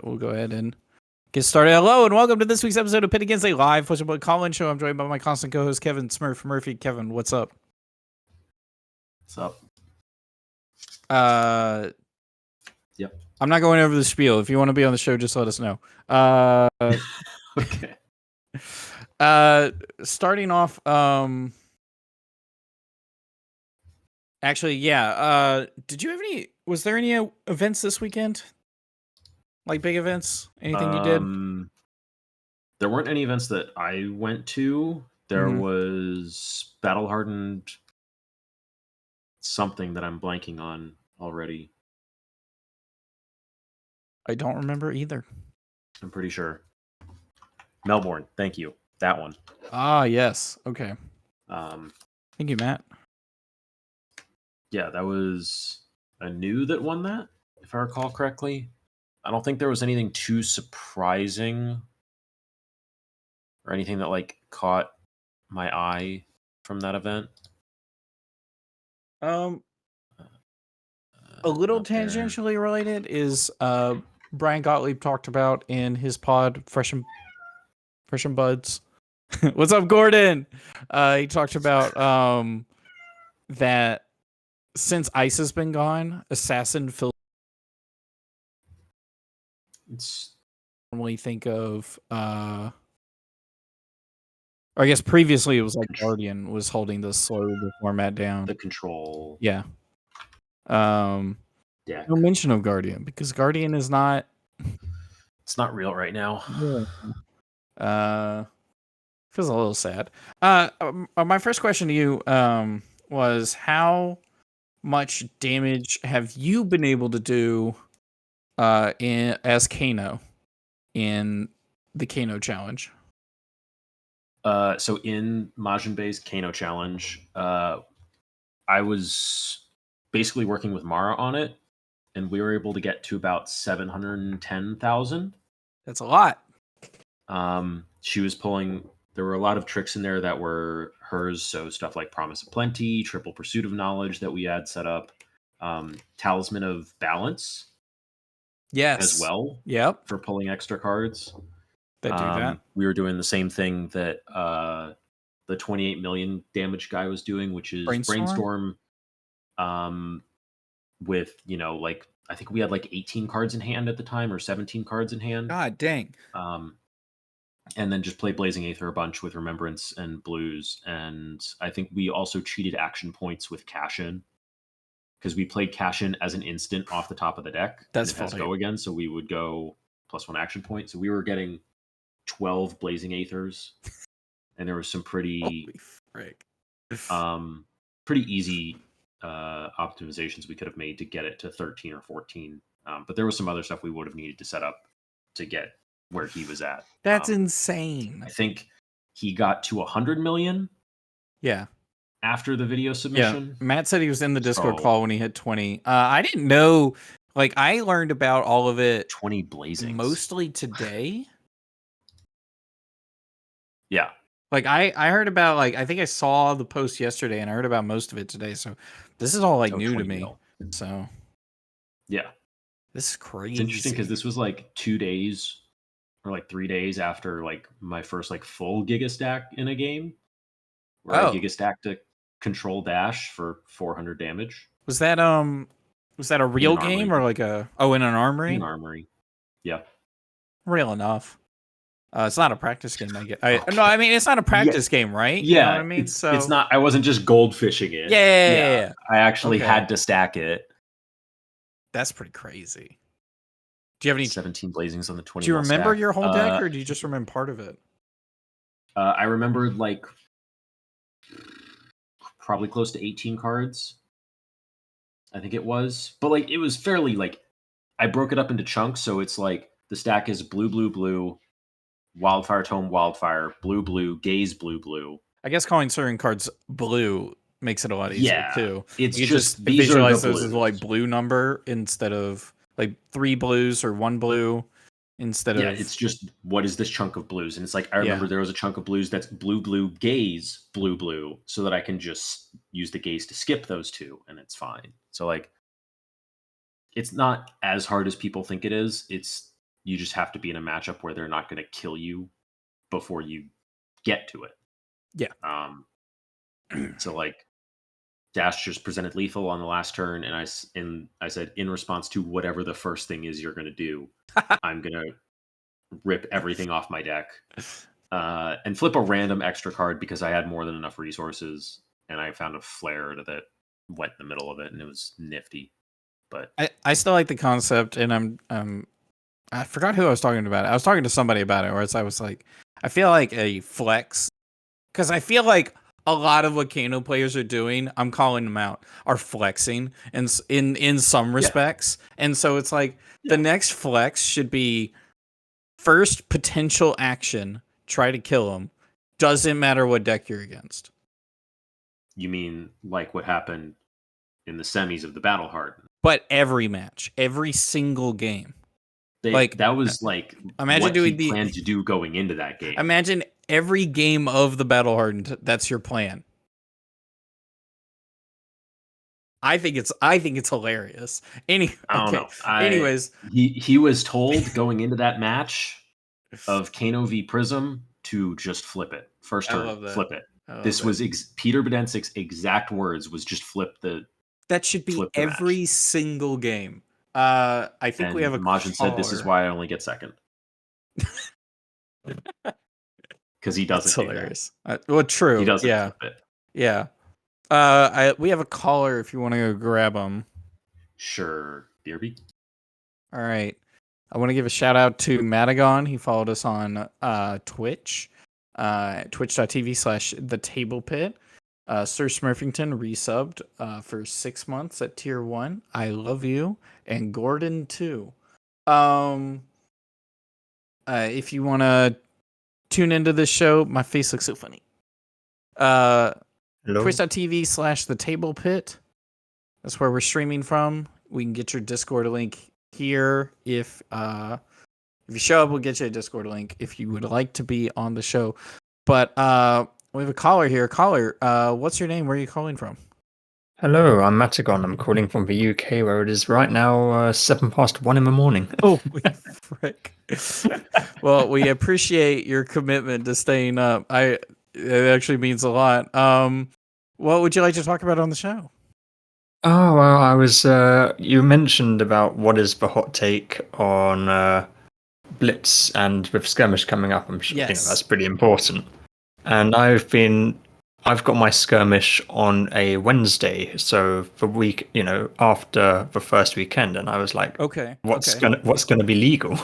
we'll go ahead and get started. Hello and welcome to this week's episode of Pit Against a live push-up call-in show. I'm joined by my constant co-host Kevin Smurf Murphy. Kevin, what's up? What's up? Yep. I'm not going over the spiel. If you want to be on the show, just let us know. Okay. Starting off, actually, yeah. Was there any events this weekend? Like big events? Anything you did? There weren't any events that I went to. There was Battle Hardened something that I'm blanking on already. I don't remember either. I'm pretty sure. Melbourne, thank you. That one. Ah, yes. Okay. Thank you, Matt. Yeah, that was Anu that won that, if I recall correctly. I don't think there was anything too surprising or anything that like caught my eye from that event. A little tangentially related is Brian Gottlieb talked about in his pod Fresh and Buds. What's up, Gordon? He talked about that since Ice has been gone, Assassin Phil normally think of or I guess previously it was like Guardian was holding the format down. The control. Yeah. No mention of Guardian because Guardian is not. It's not real right now. Feels a little sad. My first question to you was how much damage have you been able to do as Kano in the Kano challenge? So in Majin Bey's Kano challenge, I was basically working with Mara on it, and we were able to get to about 710,000. That's a lot. She was pulling. There were a lot of tricks in there that were hers. So stuff like Promise of Plenty, Triple Pursuit of Knowledge that we had set up, Talisman of Balance. Yes. As well. Yep. For pulling extra cards. That do that. We were doing the same thing that the 28 million damage guy was doing, which is Brainstorm. With, like, I think we had like 18 cards in hand at the time or 17 cards in hand. God dang. And then just play Blazing Aether a bunch with Remembrance and Blues. And I think we also cheated action points with Cash In because we played Cash In as an instant off the top of the deck. That's funny. Go again. So we would go +1 action point. So we were getting 12 Blazing Aethers, and there was some pretty easy optimizations we could have made to get it to 13 or 14. But there was some other stuff we would have needed to set up to get where he was at. That's insane. I think he got to 100 million. Yeah. After the video submission. Yeah. Matt said he was in the Discord call when he hit 20. I didn't know. Like, I learned about all of it 20 blazing mostly today. Yeah. Like I heard about, like, I think I saw the post yesterday and I heard about most of it today. So this is all like new to me. So yeah, this is crazy. It's interesting because this was like 2 days or like 3 days after like my first like full Giga Stack in a game where I Giga Stacked a control dash for 400 damage. Was that a real game or like in an armory? In an armory. Yeah. Real enough. It's not a practice game. No, I mean it's not a practice game, right? Yeah, you know what I mean. It's not. I wasn't just goldfishing it. Yeah. I actually had to stack it. That's pretty crazy. Do you have any 17 blazings on the 20? Do you remember your whole deck, or do you just remember part of it? I remembered like probably close to 18 cards. I think it was, but like it was fairly like I broke it up into chunks, so it's like the stack is blue, blue, blue. Wildfire Tome, Wildfire, Blue, Blue, Gaze, Blue, Blue. I guess calling certain cards blue makes it a lot easier too. It's you just visualize those as like blue number instead of like 3 blues or 1 blue instead of. Yeah, it's just what is this chunk of blues? And it's like I remember there was a chunk of blues that's blue, blue, Gaze, blue, blue, so that I can just use the Gaze to skip those two, and it's fine. So like, it's not as hard as people think it is. It's You just have to be in a matchup where they're not going to kill you before you get to it. Yeah. So like Dash just presented lethal on the last turn, and I said, in response to whatever the first thing is you're going to do, I'm going to rip everything off my deck and flip a random extra card because I had more than enough resources, and I found a flare that went in the middle of it, and it was nifty. But I still like the concept, and I forgot who I was talking about. I was talking to somebody about it, where I was like, I feel like a flex, because I feel like a lot of what Kano players are doing, I'm calling them out, are flexing and in some respects. And so it's like the next flex should be first potential action, try to kill him. Doesn't matter what deck you're against. You mean like what happened in the semis of the Battle Hardened? But every match, every single game. That was like imagine what doing he planned to do going into that game. Imagine every game of the Battle Hardened, that's your plan. I think it's hilarious. I don't know. Anyways, he was told going into that match of Kano v Prism to just flip it. First turn, flip it. This was Peter Bedensik's exact words, was just flip the. That should be every single game. I think we have a Majin said this is why I only get second. Because he doesn't. That's hilarious. Well, true. He doesn't flip it. Yeah. We have a caller if you want to go grab him. Sure, Beerby. All right. I want to give a shout out to Madagon. He followed us on Twitch, twitch.tv/thetablepit. SirSmurphington resubbed for 6 months at tier 1. I love you. And Gordon too. If you want to tune into this show, my face looks so funny. Twitch.tv/thetablepit. That's where we're streaming from. We can get your Discord link here. If you show up, we'll get you a Discord link if you would like to be on the show. But we have a caller here. Caller, what's your name? Where are you calling from? Hello, I'm Matagon. I'm calling from the UK, where it is right now 1:07 in the morning. Oh, frick. Well, we appreciate your commitment to staying up. It actually means a lot. What would you like to talk about on the show? Oh, well, I was. You mentioned about what is the hot take on Blitz, and with Skirmish coming up, I'm sure that's pretty important. And I've got my Skirmish on a Wednesday, so the week, after the first weekend, and I was like, okay, what's gonna be legal?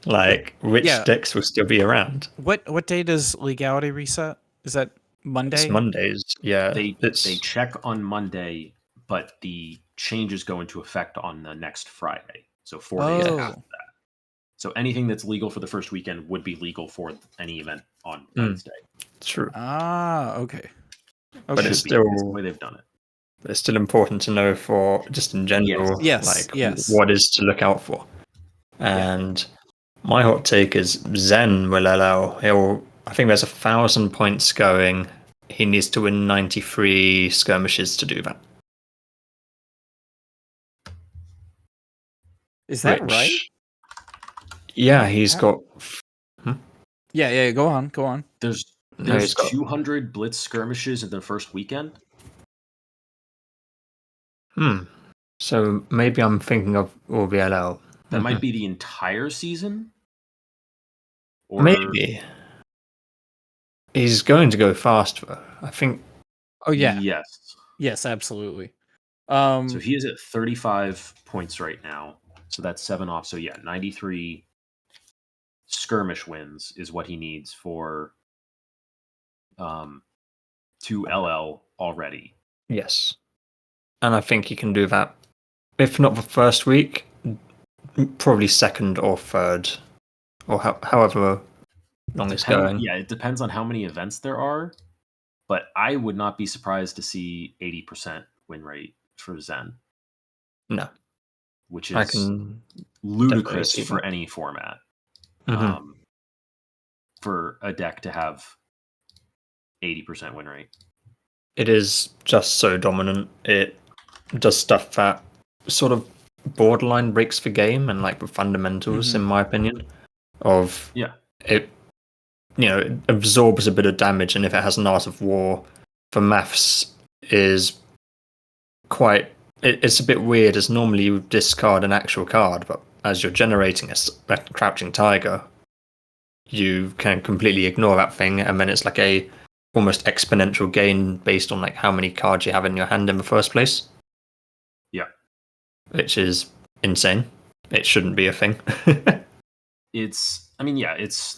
Like, which decks will still be around? What day does legality reset? Is that Monday? It's Mondays, yeah. They check on Monday, but the changes go into effect on the next Friday. So 4 days after that. So anything that's legal for the first weekend would be legal for any event on Wednesday. True. Okay. But it's still the way they've done it. But it's still important to know for just in general, what is to look out for. And my hot take is Zen will allow. I think there's 1,000 points going. He needs to win 93 skirmishes to do that. Is that right? Yeah, he's got. Yeah. Go on. There's 200 Blitz skirmishes in the first weekend. So maybe I'm thinking of OVLL. That might be the entire season. Or maybe. He's going to go faster, I think. Oh yeah. Yes, absolutely. So he is at 35 points right now. So that's 7 off. So 93 skirmish wins is what he needs for 2 LL already. Yes. And I think he can do that. If not the first week, probably second or third. Or however long it's going. Yeah, it depends on how many events there are. But I would not be surprised to see 80% win rate for Zen. No. Which is ludicrous for any format. For a deck to have 80% win rate. It is just so dominant. It does stuff that sort of borderline breaks the game and like the fundamentals, in my opinion, of it. You know, it absorbs a bit of damage, and if it has an Art of War, the maths is quite. It's a bit weird, as normally you discard an actual card, but as you're generating a Crouching Tiger, you can completely ignore that thing, and then it's like a almost exponential gain based on like how many cards you have in your hand in the first place. Yeah, which is insane. It shouldn't be a thing. It's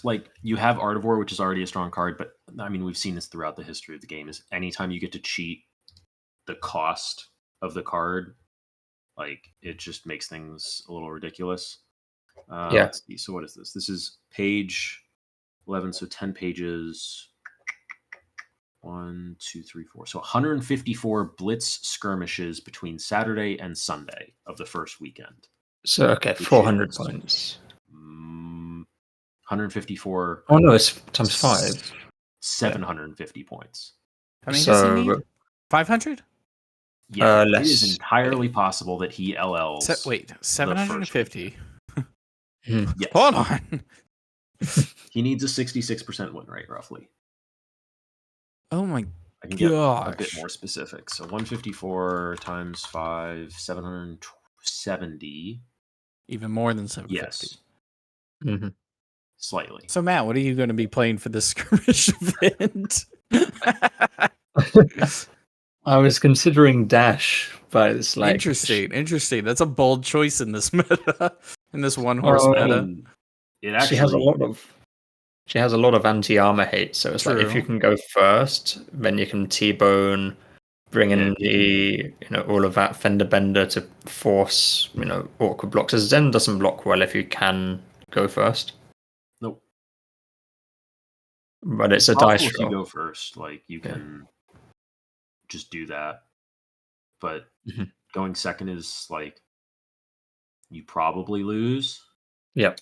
like you have Art of War, which is already a strong card, but I mean, we've seen this throughout the history of the game, is anytime you get to cheat the cost of the card, like, it just makes things a little ridiculous. Let's see. So what is this? This is page 11, so 10 pages. 1, 2, 3, 4. So 154 Blitz skirmishes between Saturday and Sunday of the first weekend. So, okay, 400 points. 154. Oh, no, it's times 5. 750 points. How many does he need? 500? Yeah, it is entirely possible that he LLs. Wait, 750? Yes. Hold on. He needs a 66% win rate, roughly. Oh my I can get a bit more specific. So 154 times 5, 770. Even more than 750. Yes. Slightly. So Matt, what are you going to be playing for this skirmish event? I was considering Dash, but it's like interesting. That's a bold choice in this meta, in this one horse meta. It actually she has a lot of anti-armor hate, so it's like if you can go first, then you can T-bone, bring in the all of that fender bender to force awkward blocks. As Zen doesn't block well if you can go first. Nope. But it's a dice roll. If you go first, like you can just do that. But going second is like you probably lose. Yep.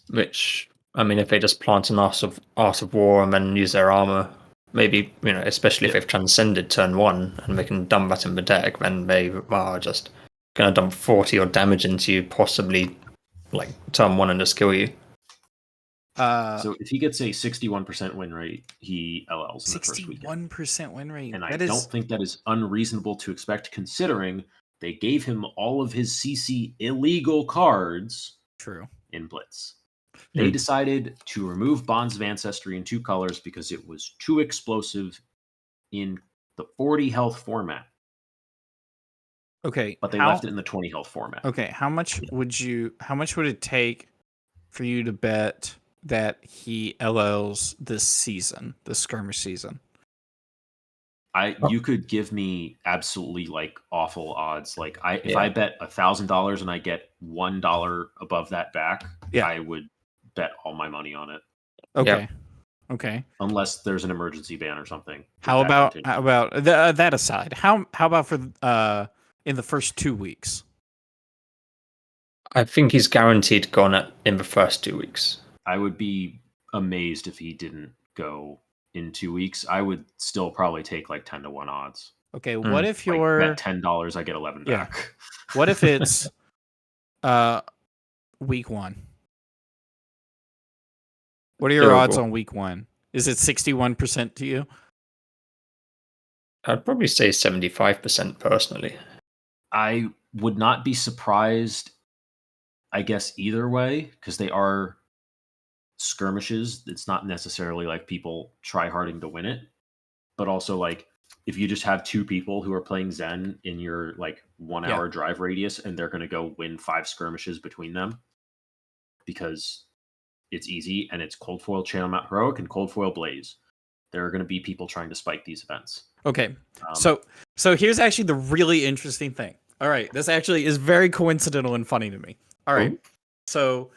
Which, I mean, if they just plant an Art of War and then use their armor, maybe, especially if they've transcended turn 1 and they can dump that in the deck, then they are just going to dump 40 odd damage into you, possibly like turn 1 and just kill you. So if he gets a 61% win rate, he LLs in the first weekend. 61% win rate. And I don't think that is unreasonable to expect, considering they gave him all of his CC illegal cards. True. In Blitz. They decided to remove Bonds of Ancestry in 2 colors because it was too explosive in the 40 health format. Okay. But they left it in the 20 health format. Okay, how much would it take for you to bet that he LLs this season, this skirmish season? You could give me absolutely like awful odds. Like if I bet $1,000 and I get $1 above that back, I would bet all my money on it. Okay. Okay. Unless there's an emergency ban or something. How about that aside? How about for in the first 2 weeks? I think he's guaranteed gone in the first 2 weeks. I would be amazed if he didn't go in 2 weeks. I would still probably take like 10 to 1 odds. Okay, what if you're bet $10, I get 11 back. What if it's week 1? What are your odds on week 1? Is it 61% to you? I'd probably say 75% personally. I would not be surprised, I guess, either way, because they are skirmishes. It's not necessarily like people try-harding to win it, but also like if you just have 2 people who are playing Zen in your like 1 hour drive radius and they're going to go win 5 skirmishes between them because it's easy and it's Cold Foil Channel Mount Heroic and Cold Foil Blaze. There are going to be people trying to spike these events. Okay. So here's actually the really interesting thing. All right. This actually is very coincidental and funny to me. All right. So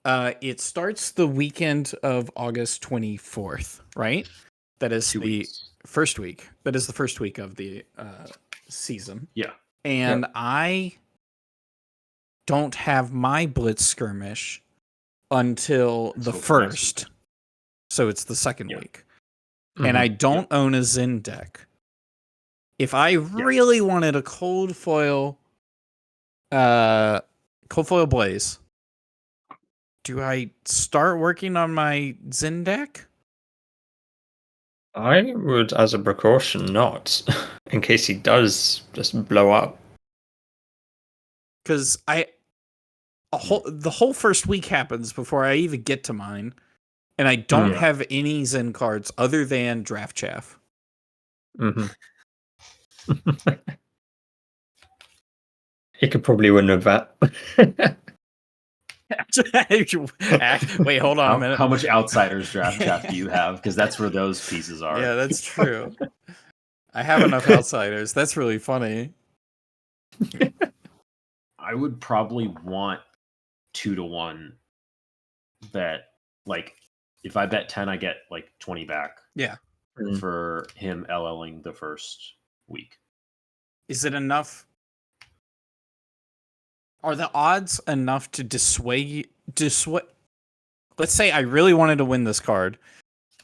it starts the weekend of August 24th, right? That is first week. That is the first week of the season. Yeah. And I don't have my Blitz skirmish until the first. So it's the second week. And I don't own a Zen deck if I really wanted a cold foil Blaze, do I start working on my Zen deck? I would, as a precaution, not, in case he does just blow up. Because the whole first week happens before I even get to mine, and I don't have any Zen cards other than Draft Chaff. Mm-hmm. He could probably win with that. Wait, hold on a minute. How much Outsiders Draft Chaff do you have? Because that's where those pieces are. Yeah, that's true. I have enough Outsiders. That's really funny. I would probably want 2-1 that, like, if I bet 10, I get like 20 back. Yeah. For him LLing the first week. Is it enough? Are the odds enough to dissuade? Let's say I really wanted to win this card.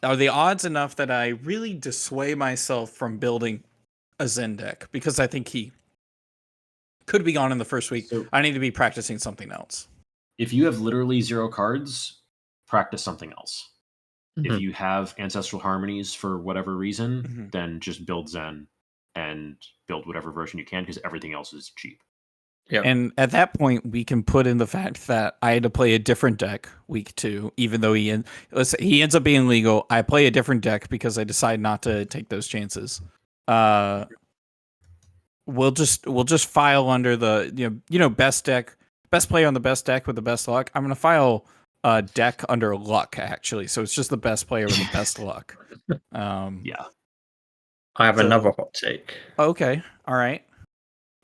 Are the odds enough that I really dissuade myself from building a Zen deck? Because I think he could be gone in the first week. So, I need to be practicing something else. If you have literally 0 cards, practice something else. Mm-hmm. If you have Ancestral Harmonies for whatever reason, then just build Zen and build whatever version you can, because everything else is cheap. Yeah. And at that point, we can put in the fact that I had to play a different deck week 2, even though he ends up being legal. I play a different deck because I decide not to take those chances. We'll just file under the best player on the best deck with the best luck. I'm gonna file a deck under luck, actually, so it's just the best player with the best luck. Yeah. I have another hot take. Okay, all right.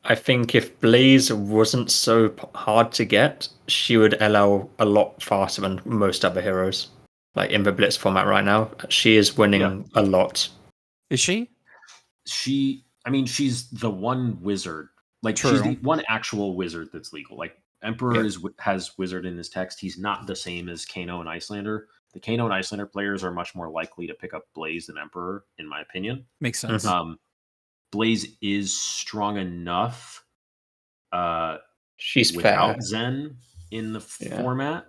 I think if Blaze wasn't so hard to get, she would LL a lot faster than most other heroes. Like in the Blitz format right now, she is winning a lot. Is she? She's the one wizard. Like, True. She's the one actual wizard that's legal. Like, Emperor has wizard in his text. He's not the same as Kano and Icelander. The Kano and Icelander players are much more likely to pick up Blaze than Emperor, in my opinion. Makes sense. Blaze is strong enough. She's without fair. Zen in the format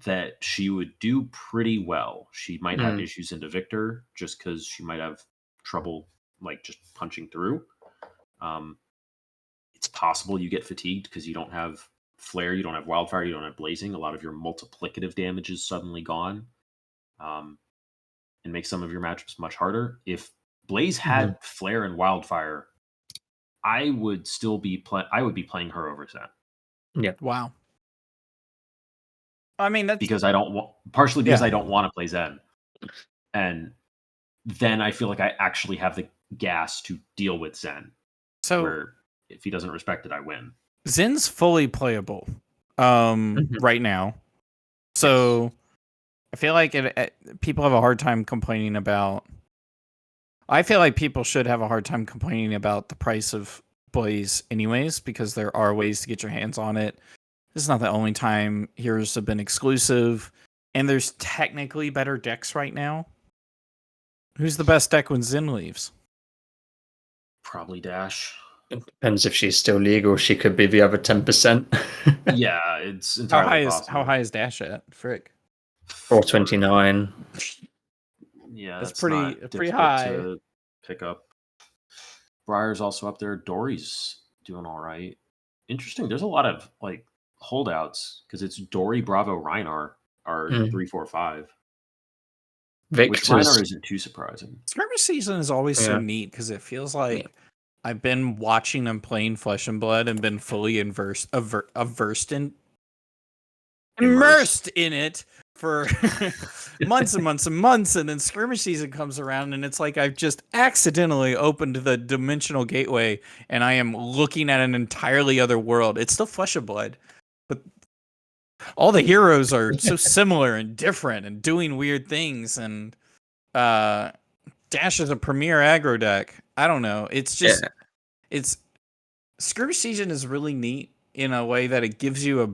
that she would do pretty well. She might have issues into Victor just because she might have trouble like just punching through. It's possible you get fatigued because you don't have Flare, you don't have Wildfire, you don't have Blazing. A lot of your multiplicative damage is suddenly gone, and makes some of your matchups much harder. If Blaze had Flare and Wildfire, I would still be playing her over Zen. Yeah. Wow. I mean, that's because I don't want I don't want to play Zen, and then I feel like I actually have the gas to deal with Zen. So where if he doesn't respect it, I win. Zen's fully playable right now. So I feel like people have a hard time complaining about... I feel like people should have a hard time complaining about the price of Blaze anyways, because there are ways to get your hands on it. This is not the only time heroes have been exclusive, and there's technically better decks right now. Who's the best deck when Zen leaves? Probably Dash. It depends if she's still legal. She could be the other 10%. Yeah, it's entirely possible. How high is Dash at? Frick. 429. Yeah, that's pretty high to pick up. Briar's also up there. Dory's doing all right. Interesting. There's a lot of like holdouts because it's Dory, Bravo, Reinar are 3, 4, 5. Which Reinar isn't too surprising. Skirmish season is always so neat because it feels like I've been watching them playing Flesh and Blood and been fully immersed in it for months and months and months, and then skirmish season comes around and it's like I've just accidentally opened the dimensional gateway and I am looking at an entirely other world. It's still Flesh and Blood, but all the heroes are so similar and different and doing weird things, and Dash is a premier aggro deck. I don't know. It's just it's skirmish season is really neat in a way that it gives you a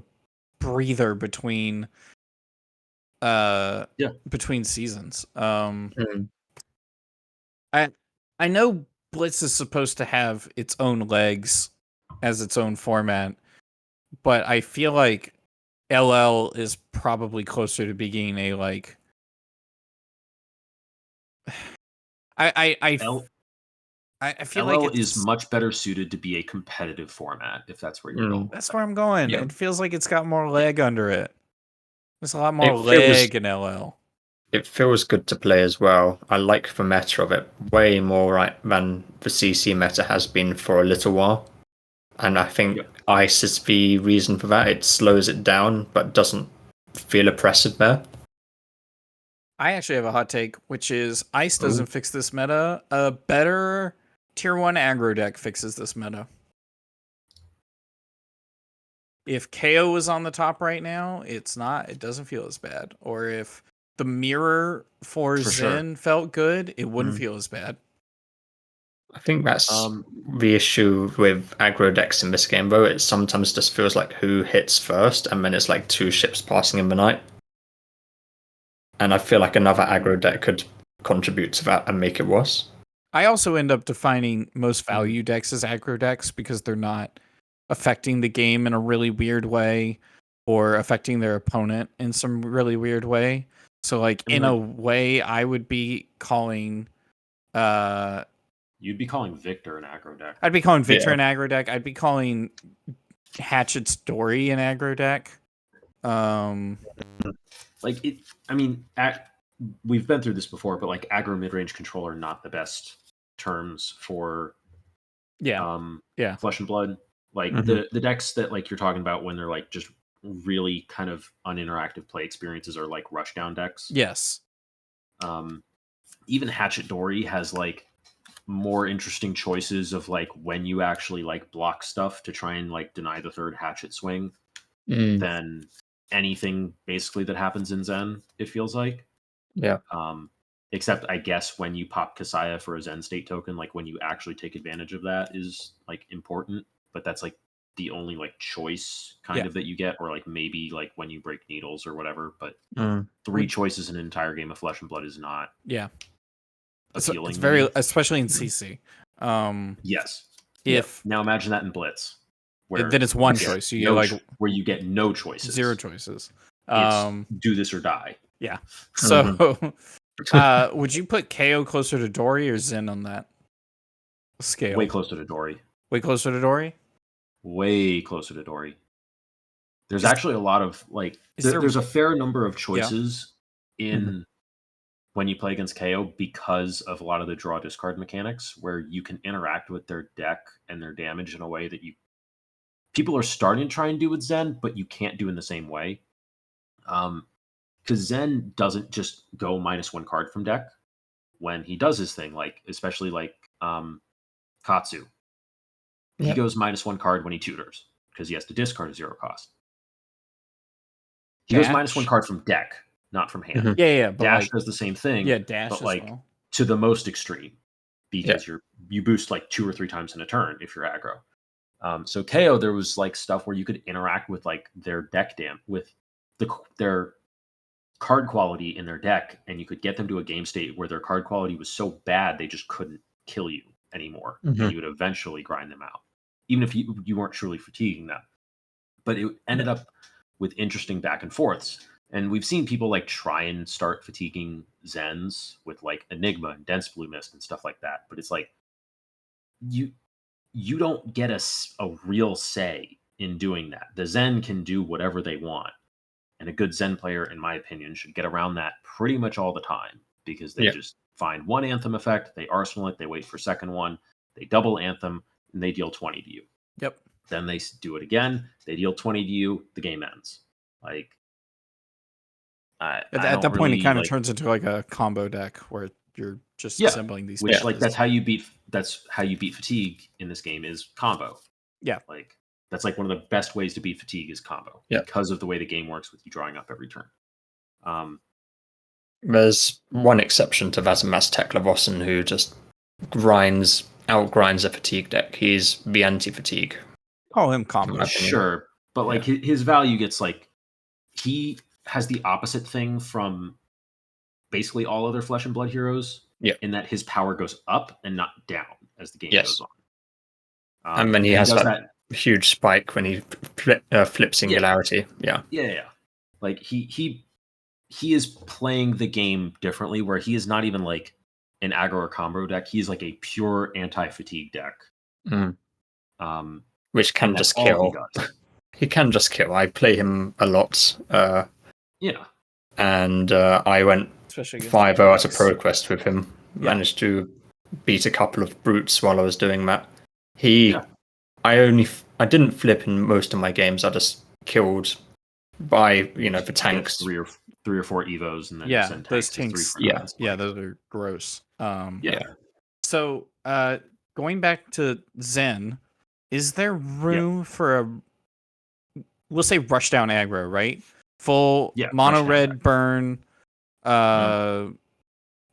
breather between between seasons. I know Blitz is supposed to have its own legs as its own format, but I feel like LL is probably closer to being a like. I feel LL like is much better suited to be a competitive format, if that's where you're going. That's where I'm going. Yeah. It feels like it's got more leg under it. There's a lot more It feels- leg in LL. It feels good to play as well. I like the meta of it way more right than the CC meta has been for a little while. And I think Ice is the reason for that. It slows it down, but doesn't feel oppressive there. I actually have a hot take, which is Ice doesn't fix this meta. A better tier 1 aggro deck fixes this meta. If KO was on the top right now, it doesn't feel as bad. Or if the mirror for Zen felt good, it wouldn't feel as bad. I think that's the issue with aggro decks in this game, though. It sometimes just feels like who hits first, and then it's like 2 ships passing in the night. And I feel like another aggro deck could contribute to that and make it worse. I also end up defining most value decks as aggro decks because they're not affecting the game in a really weird way or affecting their opponent in some really weird way. So like in a way I would be calling you'd be calling Victor an aggro deck. I'd be calling Victor an aggro deck. I'd be calling Hatchet's Dory an aggro deck. Like it, I mean, we've been through this before, but like aggro mid-range control are not the best terms for Flesh and Blood. Like the decks that like you're talking about when they're like just really kind of uninteractive play experiences are like rushdown decks. Yes. Even Hatchet Dory has like more interesting choices of like when you actually like block stuff to try and like deny the third hatchet swing than anything basically that happens in Zen, it feels like. Yeah. Except I guess when you pop Kasaya for a Zen state token, like when you actually take advantage of that is like important, but that's like the only like choice kind of that you get, or like maybe like when you break needles or whatever, but 3 choices in an entire game of Flesh and Blood is not appealing. It's very, especially in CC. Yes. Now imagine that in Blitz. Where then it's one choice. You get like where you get no choices. 0 choices. It's do this or die. Yeah. So would you put KO closer to Dory or Zen on that scale? Way closer to Dory. Way closer to Dory? Way closer to Dory. There's actually a lot of like there's a fair number of choices in when you play against KO because of a lot of the draw discard mechanics where you can interact with their deck and their damage in a way that people are starting to try and do with Zen, but you can't do in the same way. Because Zen doesn't just go -1 card from deck when he does his thing, like especially like Katsu. He goes -1 card when he tutors because he has to discard a 0 cost. He goes -1 card from deck, not from hand. But Dash like, does the same thing. Dash but as like well. to the most extreme because you boost like 2 or 3 times in a turn if you're aggro. So KO, there was like stuff where you could interact with like their deck with their card quality in their deck, and you could get them to a game state where their card quality was so bad they just couldn't kill you anymore, and you would eventually grind them out, even if you weren't truly fatiguing them. But it ended up with interesting back and forths, and we've seen people like try and start fatiguing Zens with like Enigma and Dense Blue Mist and stuff like that. But it's like you don't get a real say in doing that. The Zen can do whatever they want. And a good Zen player, in my opinion, should get around that pretty much all the time because they just find one Anthem effect, they arsenal it, they wait for second one, they double Anthem, and they deal 20 to you. Yep. Then they do it again, they deal 20 to you, the game ends. Like, at that point, it kind of turns into like a combo deck where you're just assembling these pieces. Like that's how you beat fatigue in this game is combo. Yeah. Like that's like one of the best ways to beat fatigue is combo because of the way the game works with you drawing up every turn. There's one exception to that, and that's Tekla who just outgrinds a fatigue deck. He's the anti-fatigue. Call him combo. Sure. But like his value gets like he has the opposite thing from basically all other Flesh and Blood heroes in that his power goes up and not down. as the game Yes. goes on. And then he has does that huge spike when he flips Singularity. Yeah. Like he is playing the game differently, where he is not even like an aggro or combo deck. He's like a pure anti-fatigue deck. Which can just kill. He does. He can just kill. I play him a lot. And I went 5-0 at a Pro Quest with him. Managed to beat a couple of brutes while I was doing that. I didn't flip in most of my games. I just killed by the tanks. Three or four evos, and then send those tanks. those are gross. So going back to Zen, is there room for we'll say rushdown aggro, right? Full mono red burn,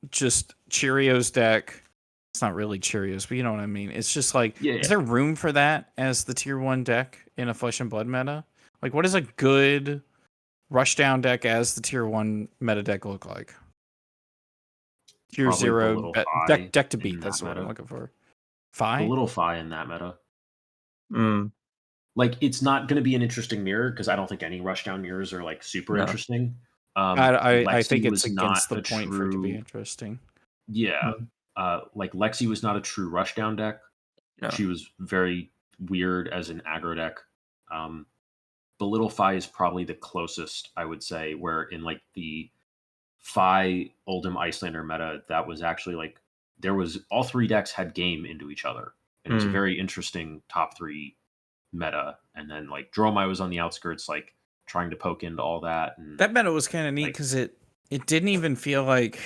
just Cheerios deck. It's not really Cheerios, but you know what I mean. It's just like, is there room for that as the tier 1 deck in a Flesh and Blood meta? Like, what does a good rushdown deck as the tier 1 meta deck look like? Tier Probably 0 deck to beat. That's what I'm looking for. The little Fi in that meta. Like, it's not going to be an interesting mirror because I don't think any rushdown mirrors are like super interesting. I think it's against the point for it to be interesting. Like Lexi was not a true rushdown deck. No. She was very weird as an aggro deck. The little Fi is probably the closest, I would say, where in like the Fi Oldhim Icelander meta, that was actually like all 3 decks had game into each other. And it was a very interesting top 3 meta. And then like Dromai was on the outskirts, like trying to poke into all that. And that meta was kind of neat because it didn't even feel like,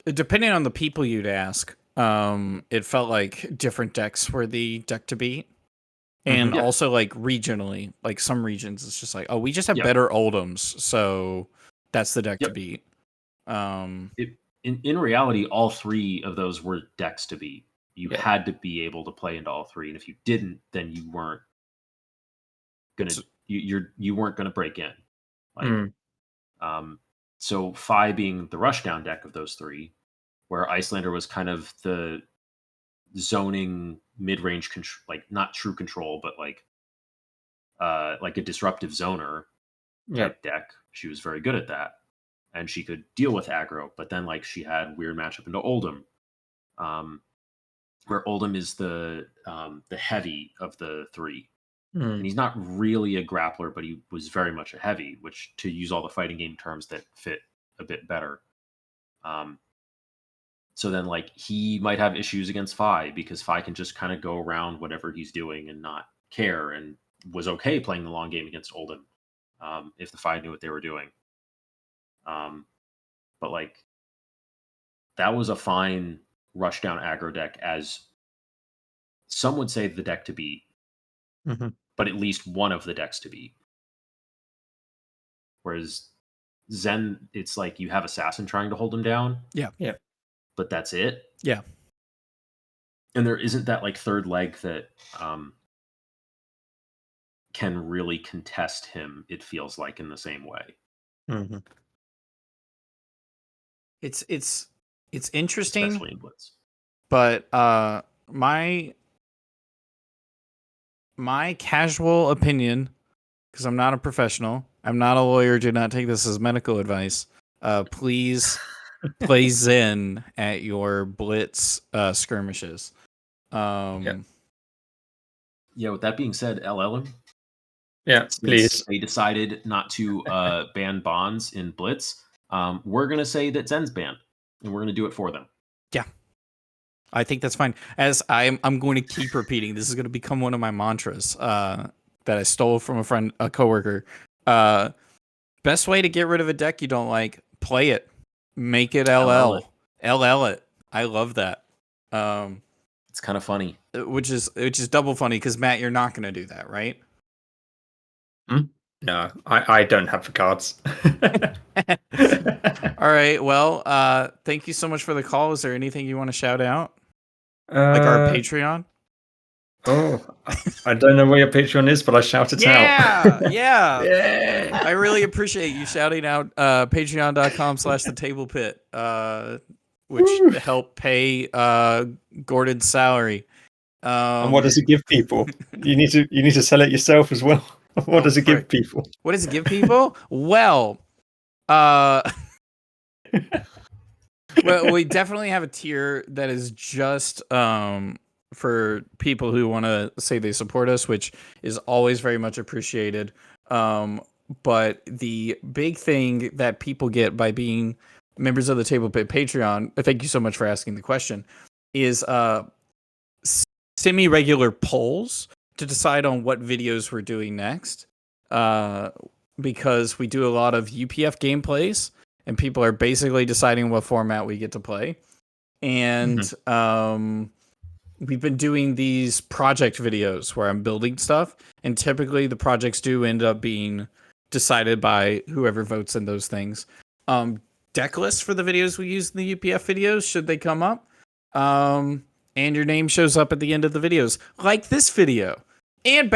depending on the people you'd ask, it felt like different decks were the deck to beat. And also like regionally, like some regions it's just like, oh, we just have better Oldhims, so that's the deck to beat. In reality, all 3 of those were decks to beat. You had to be able to play into all 3, and if you didn't, then you weren't gonna you weren't gonna break in. Like, so Fi being the rushdown deck of those 3, where Icelander was kind of the zoning mid-range control, like not true control, but like a disruptive zoner type deck. She was very good at that, and she could deal with aggro. But then like she had weird matchup into Oldhim, where Oldhim is the heavy of the 3. And he's not really a grappler, but he was very much a heavy, which, to use all the fighting game terms that fit a bit better. So then like he might have issues against Fi because Fi can just kind of go around whatever he's doing and not care, and was okay playing the long game against Oldhim if the Fi knew what they were doing. But like that was a fine rushdown aggro deck, as some would say the deck to beat, but at least one of the decks to beat. Whereas Zen, it's like you have Assassin trying to hold him down. But that's it. And there isn't that like third leg that can really contest him, it feels like, in the same way. It's interesting, especially in Blitz. But my casual opinion, because I'm not a professional, I'm not a lawyer, do not take this as medical advice. Please play Zen at your Blitz skirmishes. With that being said, LL him. Please. They decided not to ban bonds in Blitz. We're going to say that Zen's banned, and we're going to do it for them. I think that's fine. As I'm going to keep repeating, this is going to become one of my mantras that I stole from a coworker. Best way to get rid of a deck you don't like, play it. Make it LL. LL it. I love that. It's kind of funny. Which is double funny because Matt, you're not going to do that, right? No, I don't have the cards. All right. Well, thank you so much for the call. Is there anything you want to shout out? Like our Patreon? Oh, I don't know where your Patreon is, but I shout it out. Yeah. I really appreciate you shouting out patreon.com/thetablepit. which Woo. helped pay Gordon's salary. And what does it give people? You need to sell it yourself as well. What does it give people? What does it give people? Well, well, we definitely have a tier that is just for people who want to say they support us, which is always very much appreciated. But the big thing that people get by being members of the Table Pit Patreon, thank you so much for asking the question, is semi-regular polls to decide on what videos we're doing next. Because we do a lot of UPF gameplays, and people are basically deciding what format we get to play. And we've been doing these project videos where I'm building stuff, and typically the projects do end up being decided by whoever votes in those things. Deck lists for the videos we use in the UPF videos, should they come up. And your name shows up at the end of the videos, like this video. And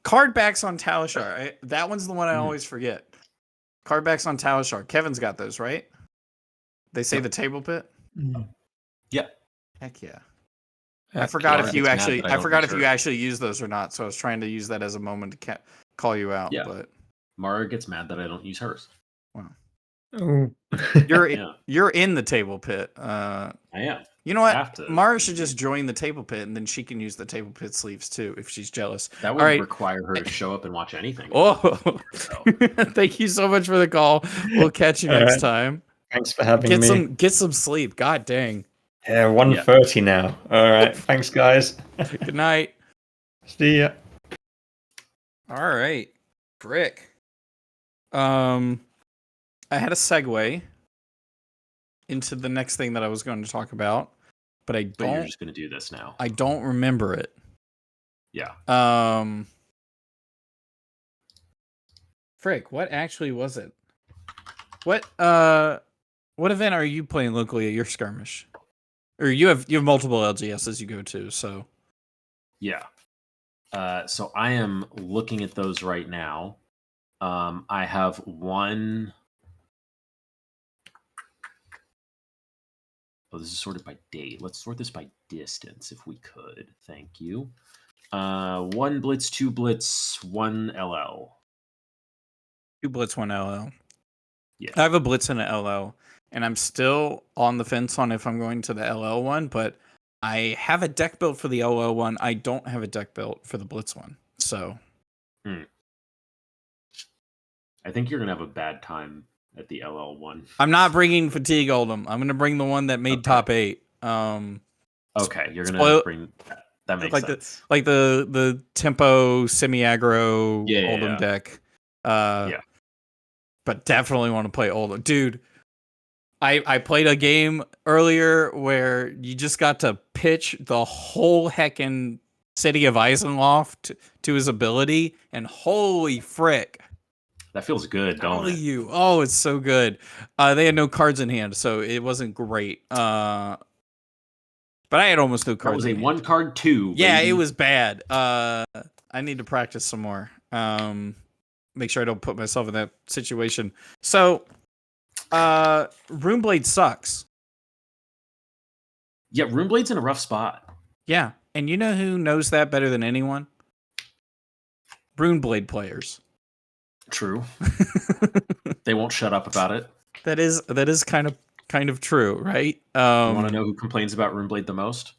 card backs on Talishar. That one's the one I always forget. Card backs on Talishar. Kevin's got those, right? They say the Table Pit? Yeah. Heck yeah. I forgot if you actually use those or not, so I was trying to use that as a moment to call you out. Yeah. But Mara gets mad that I don't use hers. Wow. Oh. You're in the Table Pit. I am. You know what? Mara should just join the Table Pit, and then she can use the Table Pit sleeves too if she's jealous. That would require her to show up and watch anything. Oh, thank you so much for the call. We'll catch you next time. Thanks for having me. Get some sleep. God dang. Yeah, 1:30 now. All right. Thanks, guys. Good night. See ya. All right. Frick. I had a segue into the next thing that I was going to talk about, but you're just going to do this now. I don't remember it. Yeah. Frick, what actually was it? What event are you playing locally at your skirmish? Or you have multiple LGSs you go to, so. Yeah. So I am looking at those right now. I have one. Oh, this is sorted by date. Let's sort this by distance if we could. Thank you. 1 Blitz, 2 Blitz, 1 LL. 2 Blitz, 1 LL. Yeah. I have a Blitz and an LL, and I'm still on the fence on if I'm going to the LL one, but I have a deck built for the LL one. I don't have a deck built for the Blitz one, so. I think you're going to have a bad time at the LL one. I'm not bringing Fatigue Oldham. I'm going to bring the one that made top 8. Okay, you're going to bring that makes sense. Like the tempo semi-aggro Oldham deck. Yeah. But definitely want to play Oldham. Dude, I played a game earlier where you just got to pitch the whole heckin' city of Eisenloft to his ability, and holy frick. That feels good, don't it? Oh, it's so good. They had no cards in hand, so it wasn't great. But I had almost no cards. That was a 1-card 2. Yeah, baby. it was bad. I need to practice some more. Make sure I don't put myself in that situation. So, Runeblade sucks. Yeah, Runeblade's in a rough spot. Yeah, and you know who knows that better than anyone? Runeblade players. True. They won't shut up about it. That is kind of true, right? You want to know who complains about Runeblade the most?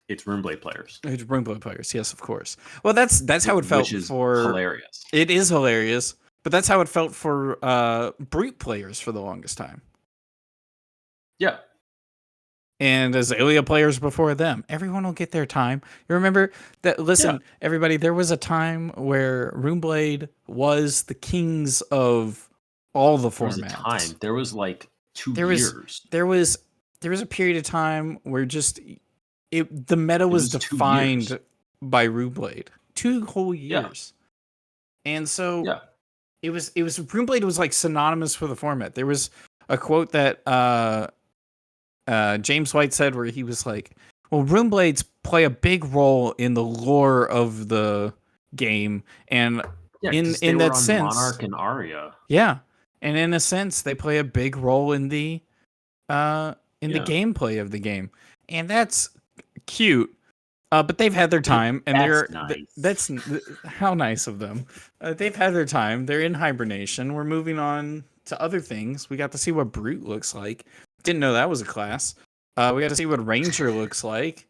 It's Runeblade players. It's Runeblade players, yes, of course. Well, that's how it felt for hilarious. It is hilarious, but that's how it felt for Brute players for the longest time. Yeah. And Azalea players before them. Everyone will get their time. You remember that? Listen, everybody, there was a time where Runeblade was the kings of all the formats. There was like 2 years. There was a period of time where just the meta was defined by Runeblade. 2 whole years. Yeah. And so it was Runeblade was like synonymous for the format. There was a quote that James White said where he was like, well, Runeblades play a big role in the lore of the game, and in that sense, Monarch and Arya. Yeah, and in a sense, they play a big role in the in the Yeah. gameplay of the game, and that's cute. But they've had their time, and That's nice. that's how nice of them. They've had their time. They're in hibernation. We're moving on to other things. We got to see what Brute looks like. Didn't know that was a class. We got to see what Ranger looks like.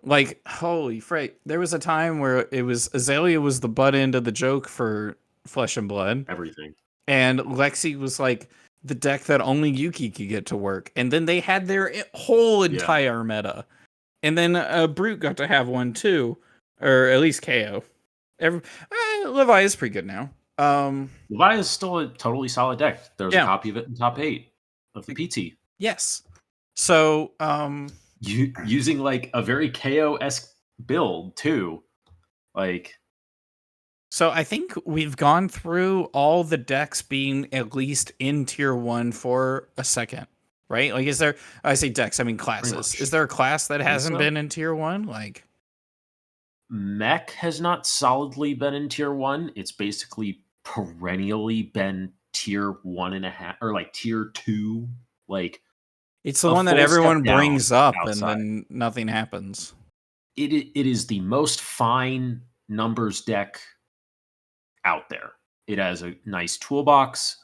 Like, holy frick. There was a time where it was Azalea was the butt end of the joke for Flesh and Blood. Everything. And Lexi was like the deck that only Yuki could get to work. And then they had their whole entire meta. And then Brute got to have one too. Or at least KO. Levi is pretty good now. Levi is still a totally solid deck. There's a copy of it in top 8 of the PT. Yes. So using like a very KO-esque build too. Like, so I think we've gone through all the decks being at least in tier 1 for a second, right? Like, is there, I say decks, I mean classes. Is there a class that hasn't been in tier 1? Like, Mech has not solidly been in tier 1. It's basically perennially been tier 1.5 or like tier 2. Like, it's the one that everyone brings up outside. And then nothing happens. It is the most fine numbers deck out there. It has a nice toolbox,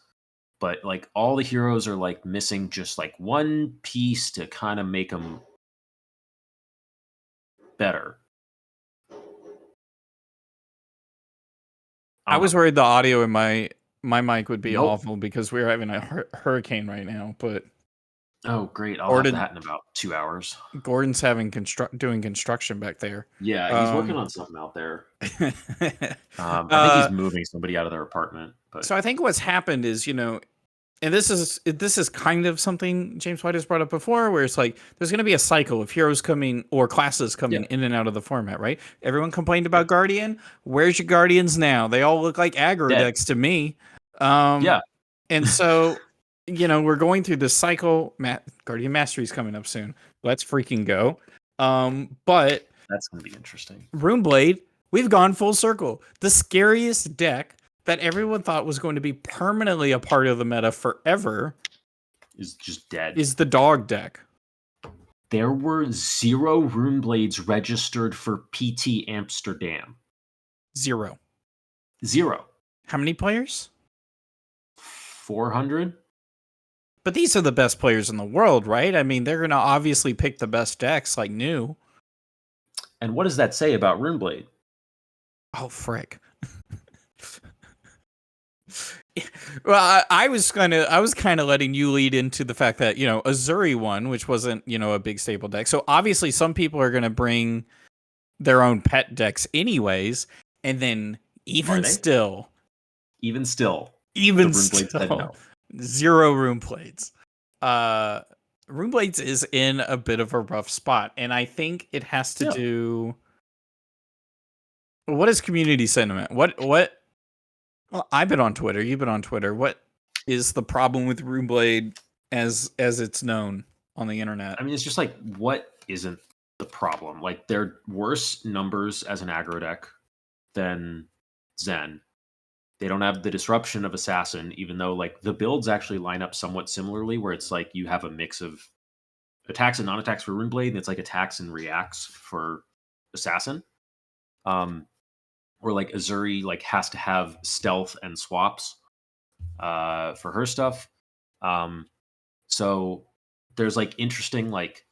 but like all the heroes are like missing just like one piece to kind of make them better. I was worried the audio in my mic would be awful because we're having a hurricane right now, but oh great, I'll have that in about 2 hours. Gordon's having doing construction back there. Yeah, he's working on something out there. I think he's moving somebody out of their apartment. But so I think what's happened is, you know, and this is kind of something James White has brought up before, where it's like there's going to be a cycle of heroes coming or classes coming in and out of the format, right? Everyone complained about Guardian. Where's your Guardians now? They all look like aggro decks to me. And so, you know, we're going through this cycle. Guardian Mastery is coming up soon. Let's freaking go. But that's going to be interesting. Runeblade, we've gone full circle. The scariest deck that everyone thought was going to be permanently a part of the meta forever is just dead. Is the dog deck. There were 0 Runeblades registered for PT Amsterdam. 0. How many players? 400. But these are the best players in the world, right? I mean, they're going to obviously pick the best decks like new. And what does that say about Runeblade? Oh, frick. Well, I was kind of letting you lead into the fact that, you know, Azuri won, which wasn't, you know, a big staple deck. So obviously some people are going to bring their own pet decks anyways. And then even still, 0 Runeblades. Runeblades is in a bit of a rough spot. And I think it has to do. What is community sentiment? What? Well, I've been on Twitter. You've been on Twitter. What is the problem with Runeblade as it's known on the internet? I mean, it's just like, what isn't the problem? Like, they're worse numbers as an aggro deck than Zen. They don't have the disruption of Assassin, even though like the builds actually line up somewhat similarly, where it's like you have a mix of attacks and non-attacks for Runeblade, and it's like attacks and reacts for Assassin. Or like Azuri like has to have stealth and swaps for her stuff. So there's like interesting like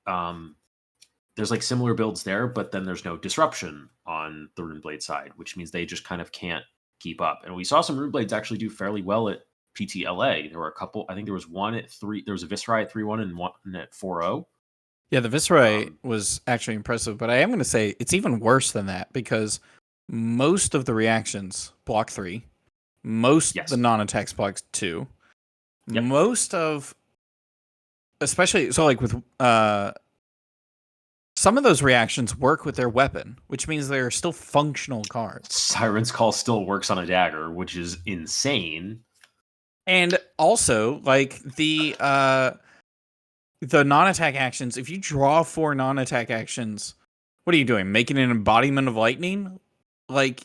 there's like similar builds there, but then there's no disruption on the Runeblade side, which means they just kind of can't keep up. And we saw some Runeblades actually do fairly well at PTLA. There were a couple. I think there was one at 3. There was a Viscerai at 3-1 and one at 4-0. Yeah, the Viscerai was actually impressive, but I am going to say it's even worse than that because most of the reactions block 3, most of the non-attacks block 2, most of, especially so like with some of those reactions work with their weapon, which means they're still functional cards. Siren's Call still works on a dagger, which is insane. And also, like the non-attack actions, if you draw 4 non-attack actions, what are you doing? Making an embodiment of lightning? Like,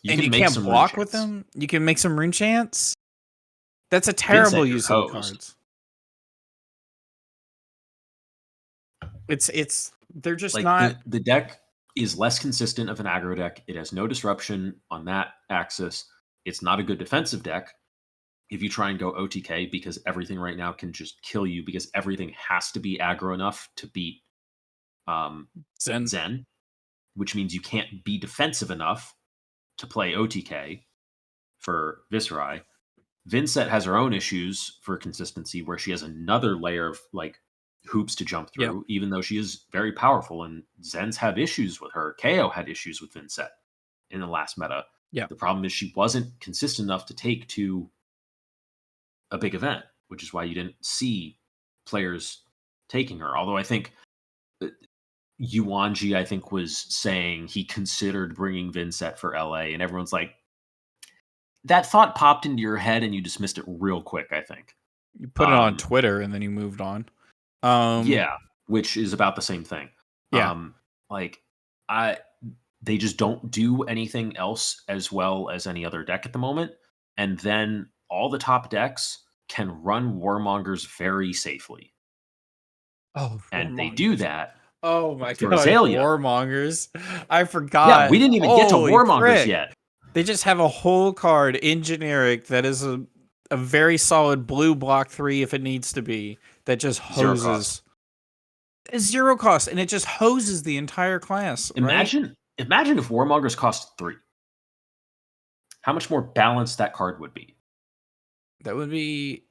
and you can't block with them? You can make some rune chants? That's a terrible use of cards. they're just Like not. the deck is less consistent of an aggro deck. It has no disruption on that axis. It's not a good defensive deck if you try and go OTK, because everything right now can just kill you, because everything has to be aggro enough to beat Zen, which means you can't be defensive enough to play OTK for Viserai. Vincent has her own issues for consistency, where she has another layer of like hoops to jump through, even though she is very powerful. And Zen's had issues with her. KO had issues with Vincent in the last meta. Yeah. The problem is she wasn't consistent enough to take to a big event, which is why you didn't see players taking her. Although I think Yuanji, I think, was saying he considered bringing Vincent for LA, and everyone's like, that thought popped into your head and you dismissed it real quick, I think. You put it on Twitter and then you moved on. Yeah, which is about the same thing. Yeah. They just don't do anything else as well as any other deck at the moment. And then all the top decks can run Warmongers very safely. Oh, and they do that. Oh my for god, Azalea. Warmongers. I forgot. Yeah, we didn't even get to Holy Warmongers frick. yet. They just have a whole card in generic that is a very solid blue block 3 if it needs to be, that just hoses. It's 0 cost, and it just hoses the entire class. Imagine if Warmongers cost 3. How much more balanced that card would be. That would be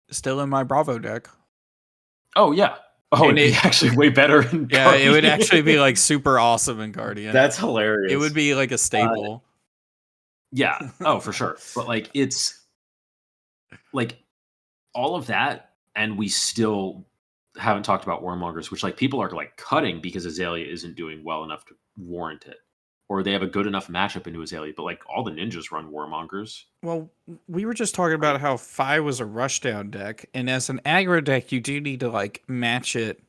still in my Bravo deck. Oh, yeah. Oh, it'd be actually way better in Yeah, Guardian. it would actually be like super awesome in Guardian. That's hilarious. It would be like a staple. Yeah. Oh, for sure. But like, it's like all of that, and we still haven't talked about Warmongers, which like people are like cutting because Azalea isn't doing well enough to warrant it, or they have a good enough matchup into Azalea. But like all the ninjas run Warmongers. Well, we were just talking about how Phi was a rushdown deck, and as an aggro deck, you do need to like match it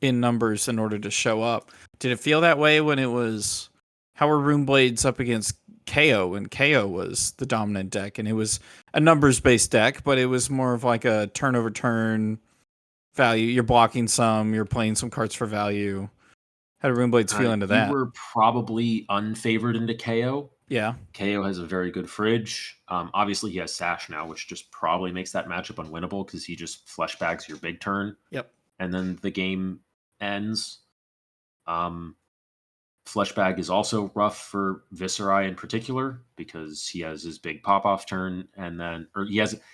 in numbers in order to show up. Did it feel that way when it was how were Runeblades up against KO, and KO was the dominant deck, and it was a numbers based deck, but it was more of like a turn over turn value. You're blocking some, you're playing some cards for value. How did Runeblades feel into that? You were probably unfavored into KO. Yeah. KO has a very good fridge. Obviously, he has Sash now, which just probably makes that matchup unwinnable because he just flesh bags your big turn. Yep. And then the game ends. Fleshbag is also rough for Viserai in particular because he has his big pop-off turn, and then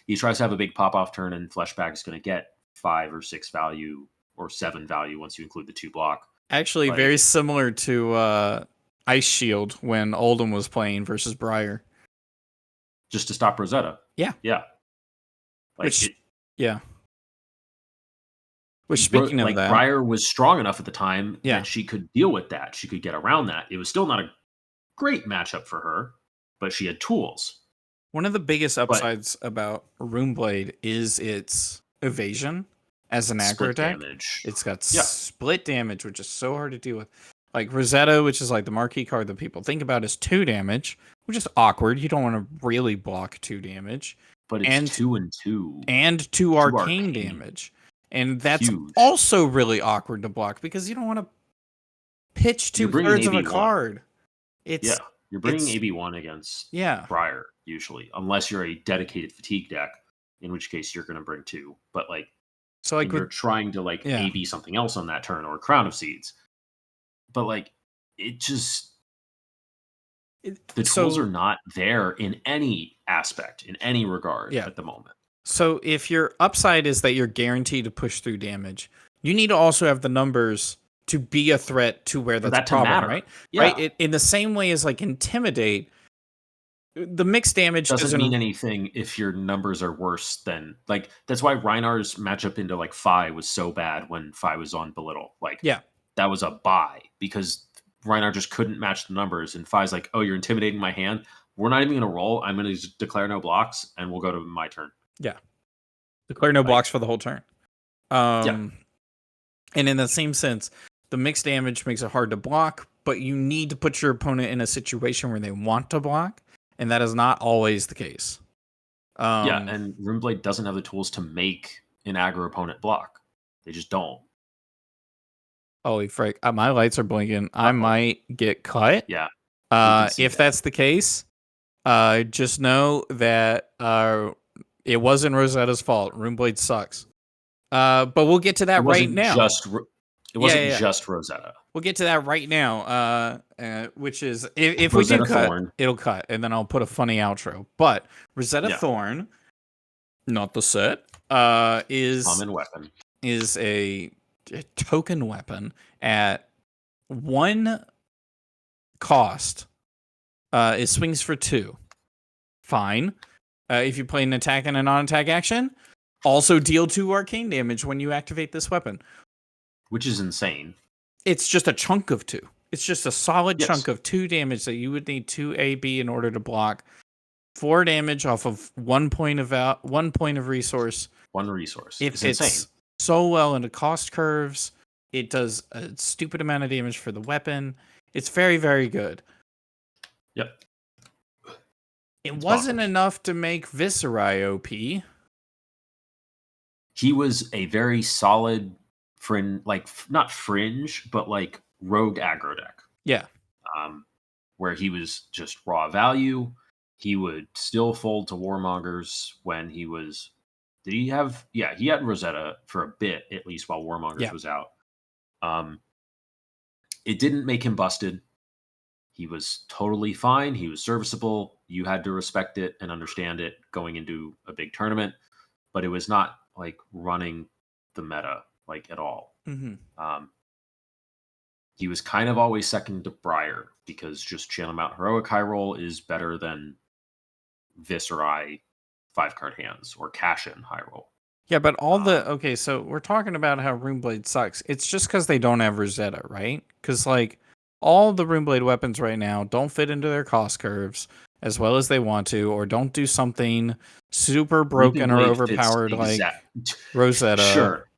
he tries to have a big pop-off turn, and Fleshbag is going to get 5 or 6 value or 7 value once you include the 2 block. Actually, very similar to Ice Shield when Oldham was playing versus Briar. Just to stop Rosetta. Yeah. Yeah. Which speaking of that, Briar was strong enough at the time that she could deal with that. She could get around that. It was still not a great matchup for her, but she had tools. One of the biggest upsides about Runeblade is its evasion as an aggro deck. Damage. It's got split damage, which is so hard to deal with. Like Rosetta, which is like the marquee card that people think about, is 2 damage, which is awkward. You don't want to really block 2 damage. But it's 2 and 2. And 2 arcane damage. And that's also really awkward to block because you don't want to pitch 2/3 of a card. You're bringing AB1 against Briar usually, unless you're a dedicated fatigue deck, in which case you're going to bring 2. But you're trying to AB something else on that turn, or Crown of Seeds. But it just the tools are not there in any aspect, in any regard at the moment. So if your upside is that you're guaranteed to push through damage, you need to also have the numbers to be a threat to where that's a problem, right? Yeah. Right. In the same way as Intimidate, the mixed damage doesn't mean anything if your numbers are worse than that's why Reinar's matchup into Phi was so bad when Phi was on Belittle. That was a buy because Reinar just couldn't match the numbers, and Phi's like, oh, you're intimidating my hand. We're not even going to roll. I'm going to declare no blocks, and we'll go to my turn. Yeah. Declare no blocks for the whole turn. And in the same sense, the mixed damage makes it hard to block, but you need to put your opponent in a situation where they want to block, and that is not always the case. And Runeblade doesn't have the tools to make an aggro opponent block. They just don't. Holy frick! My lights are blinking. I might get cut. Yeah. we can see If that. that's the case, just know that it wasn't Rosetta's fault. Runeblade sucks. But we'll get to that It right wasn't now. it wasn't yeah. just Rosetta. We'll get to that right now. Which is if we do Rosetta cut, Thorn. it'll cut, and then I'll put a funny outro. But Rosetta Yeah. Thorn, not the set, is Common weapon. is a token weapon at 1 cost. It swings for 2. Fine. If you play an attack and a non-attack action, also deal 2 arcane damage when you activate this weapon. Which is insane. It's just a chunk of 2. It's just a solid Yes. chunk of 2 damage that you would need 2 AB in order to block 4 damage off of 1 point of resource. 1 resource. It It's fits insane. so well into cost curves. It does a stupid amount of damage for the weapon. It's very, very good. Yep. It It's wasn't bonkers. enough to make Viserai OP. He was a very solid not fringe, but like rogue aggro deck. Yeah. Where he was just raw value. He would still fold to Warmongers when he was. Did he have? Yeah, he had Rosetta for a bit at least while Warmongers was out. It didn't make him busted. He was totally fine. He was serviceable. You had to respect it and understand it going into a big tournament, but it was not like running the meta like at all. Mm-hmm. He was kind of always second to Briar because just Channel Mount Heroic high roll is better than Viserai 5-card hands or cash in high roll. Yeah, but okay, so we're talking about how Runeblade sucks. It's just because they don't have Rosetta, right? Because like all the Runeblade weapons right now don't fit into their cost curves as well as they want to, or don't do something super broken or Reaping Blade fits overpowered like Rosetta. Sure.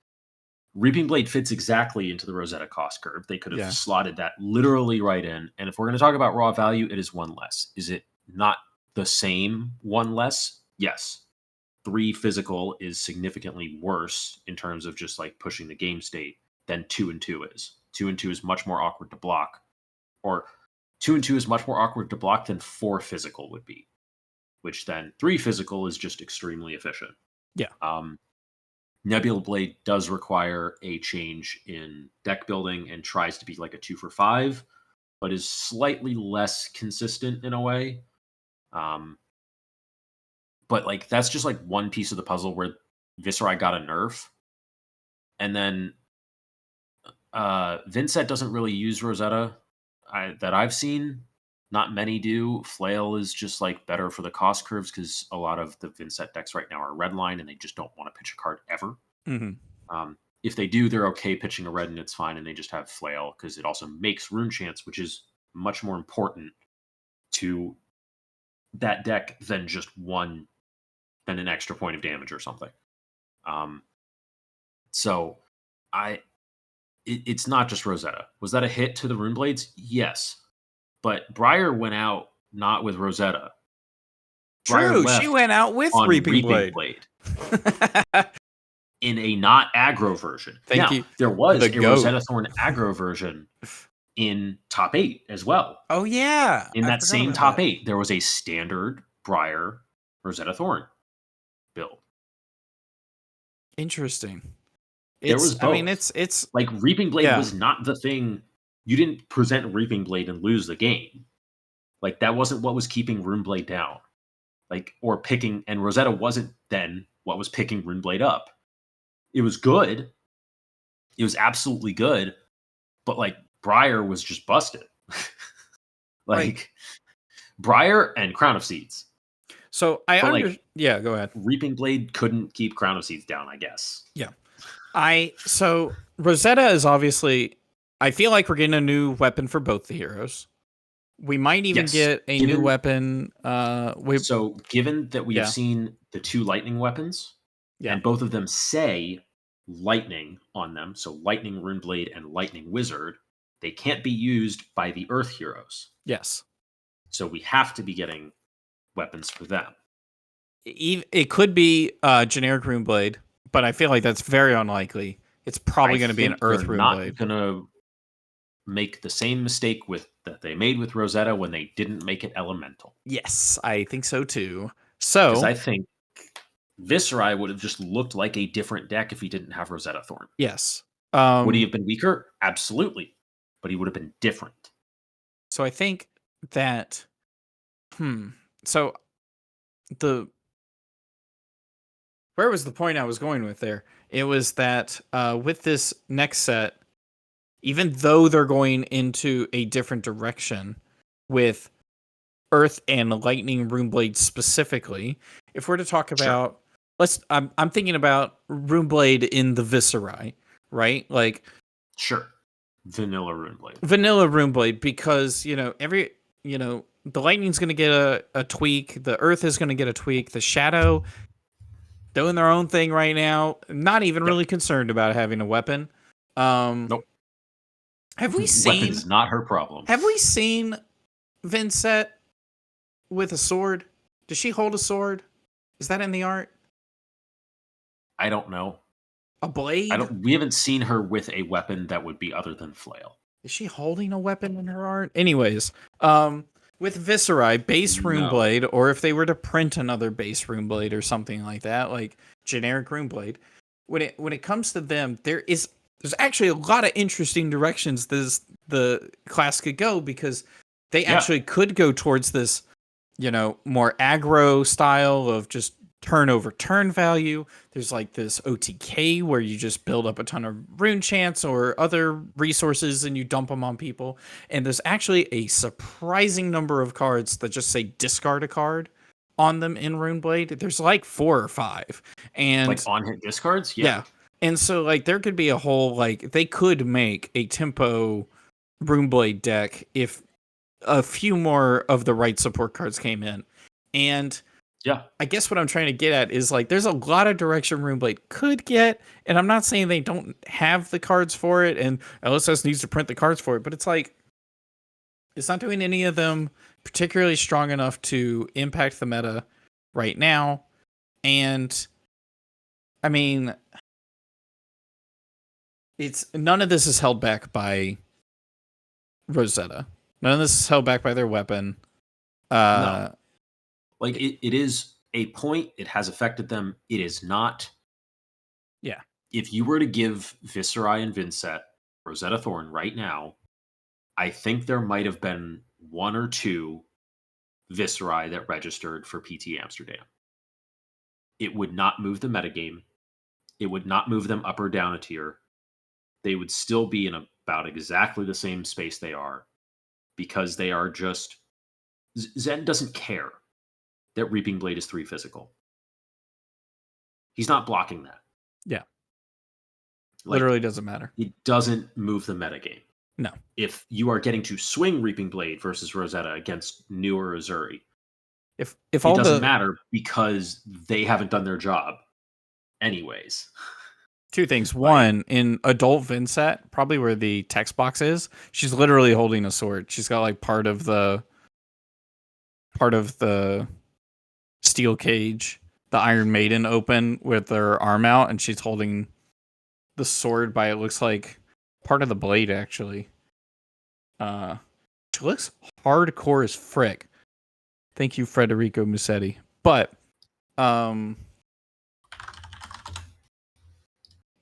Reaping Blade fits exactly into the Rosetta cost curve. They could have slotted that literally right in. And if we're going to talk about raw value, it is 1 less. Is it not the same 1 less? Yes. 3 physical is significantly worse in terms of just like pushing the game state than 2 and 2 is. 2 and 2 is much more awkward to block. Or 2 and 2 is much more awkward to block than 4 physical would be. Which then 3 physical is just extremely efficient. Yeah. Nebula Blade does require a change in deck building and tries to be like a 2 for 5, but is slightly less consistent in a way. But like that's just like one piece of the puzzle where Viserai got a nerf. And then Vincent doesn't really use Rosetta that I've seen. Not many do. Flail is just like better for the cost curves because a lot of the Vincent decks right now are red line and they just don't want to pitch a card ever. Mm-hmm. If they do, they're okay pitching a red and it's fine, and they just have Flail because it also makes Rune Chance, which is much more important to that deck than just an extra point of damage or something. So it's not just Rosetta. Was that a hit to the Rune Blades? Yes. But Briar went out not with Rosetta. True, she went out with Reaping Blade. In a not aggro version. Thank you. There was a Rosetta Thorn aggro version in top 8 as well. Oh, yeah. In that same top 8, there was a standard Briar Rosetta Thorn build. Interesting. There was both. I mean, it's like Reaping Blade was not the thing. You didn't present Reaping Blade and lose the game. Like that wasn't what was keeping Rune Blade down. Like or picking, and Rosetta wasn't then what was picking Rune Blade up. It was good. It was absolutely good, but like Briar was just busted. Like Briar and Crown of Seeds. So go ahead. Reaping Blade couldn't keep Crown of Seeds down, I guess. Yeah. So Rosetta is obviously, I feel like we're getting a new weapon for both the heroes. We might even get a new weapon. So given that we have seen the 2 lightning weapons, and both of them say lightning on them, so Lightning Runeblade and Lightning Wizard, they can't be used by the Earth heroes. Yes. So we have to be getting weapons for them. It could be generic Runeblade, but I feel like that's very unlikely. It's probably going to be an Earth Runeblade. They're not going to make the same mistake that they made with Rosetta when they didn't make it elemental. Yes, I think so too. Because So I think Viserai would have just looked like a different deck if he didn't have Rosetta Thorn. yes. Would he have been weaker? Absolutely. But he would have been different. So I think that so where was the point I was going with there? It was that with this next set, even though they're going into a different direction with Earth and Lightning Runeblade specifically, if we're to talk about I'm thinking about Runeblade in the Viserai, right? Like Sure. Vanilla Runeblade. Vanilla Runeblade, because the Lightning's going to get a tweak, the Earth is going to get a tweak, the Shadow doing their own thing right now, not even really concerned about having a weapon. Nope. Have we seen weapon's not her problem? Have we seen Vincent with a sword? Does she hold a sword? Is that in the art? I don't know. A blade? We haven't seen her with a weapon that would be other than flail. Is she holding a weapon in her art? Anyways, with Viserai, base Runeblade, or if they were to print another base Runeblade or something like that, like generic Runeblade, when it comes to them, there's actually a lot of interesting directions the class could go, because they actually could go towards this, more aggro style of just turn over turn value. There's like this OTK where you just build up a ton of rune chants or other resources and you dump them on people. And there's actually a surprising number of cards that just say discard a card on them in Runeblade. There's like 4 or 5. And like on hit discards? Yeah. And so like there could be a whole, like, they could make a tempo Runeblade deck if a few more of the right support cards came in. And I guess what I'm trying to get at is, like, there's a lot of direction Runeblade could get, and I'm not saying they don't have the cards for it, and LSS needs to print the cards for it, but it's like, it's not doing any of them particularly strong enough to impact the meta right now. And I mean, none of this is held back by Rosetta. None of this is held back by their weapon. No. Like, it is a point. It has affected them. It is not. Yeah. If you were to give Viserai and Vincent Rosetta Thorn right now, I think there might have been 1 or 2 Viserai that registered for PT Amsterdam. It would not move the metagame. It would not move them up or down a tier. They would still be in about exactly the same space they are, because they are just... Zen doesn't care that Reaping Blade is 3 physical. He's not blocking that. Yeah. Like, literally doesn't matter. It doesn't move the metagame. No. If you are getting to swing Reaping Blade versus Rosetta against newer Azuri, it doesn't matter, because they haven't done their job anyways. 2 things. One, in adult Vincent, probably where the text box is, she's literally holding a sword. She's got like part of the steel cage, the Iron Maiden open with her arm out, and she's holding the sword by, it looks like, part of the blade, actually. She looks hardcore as frick. Thank you, Federico Musetti. But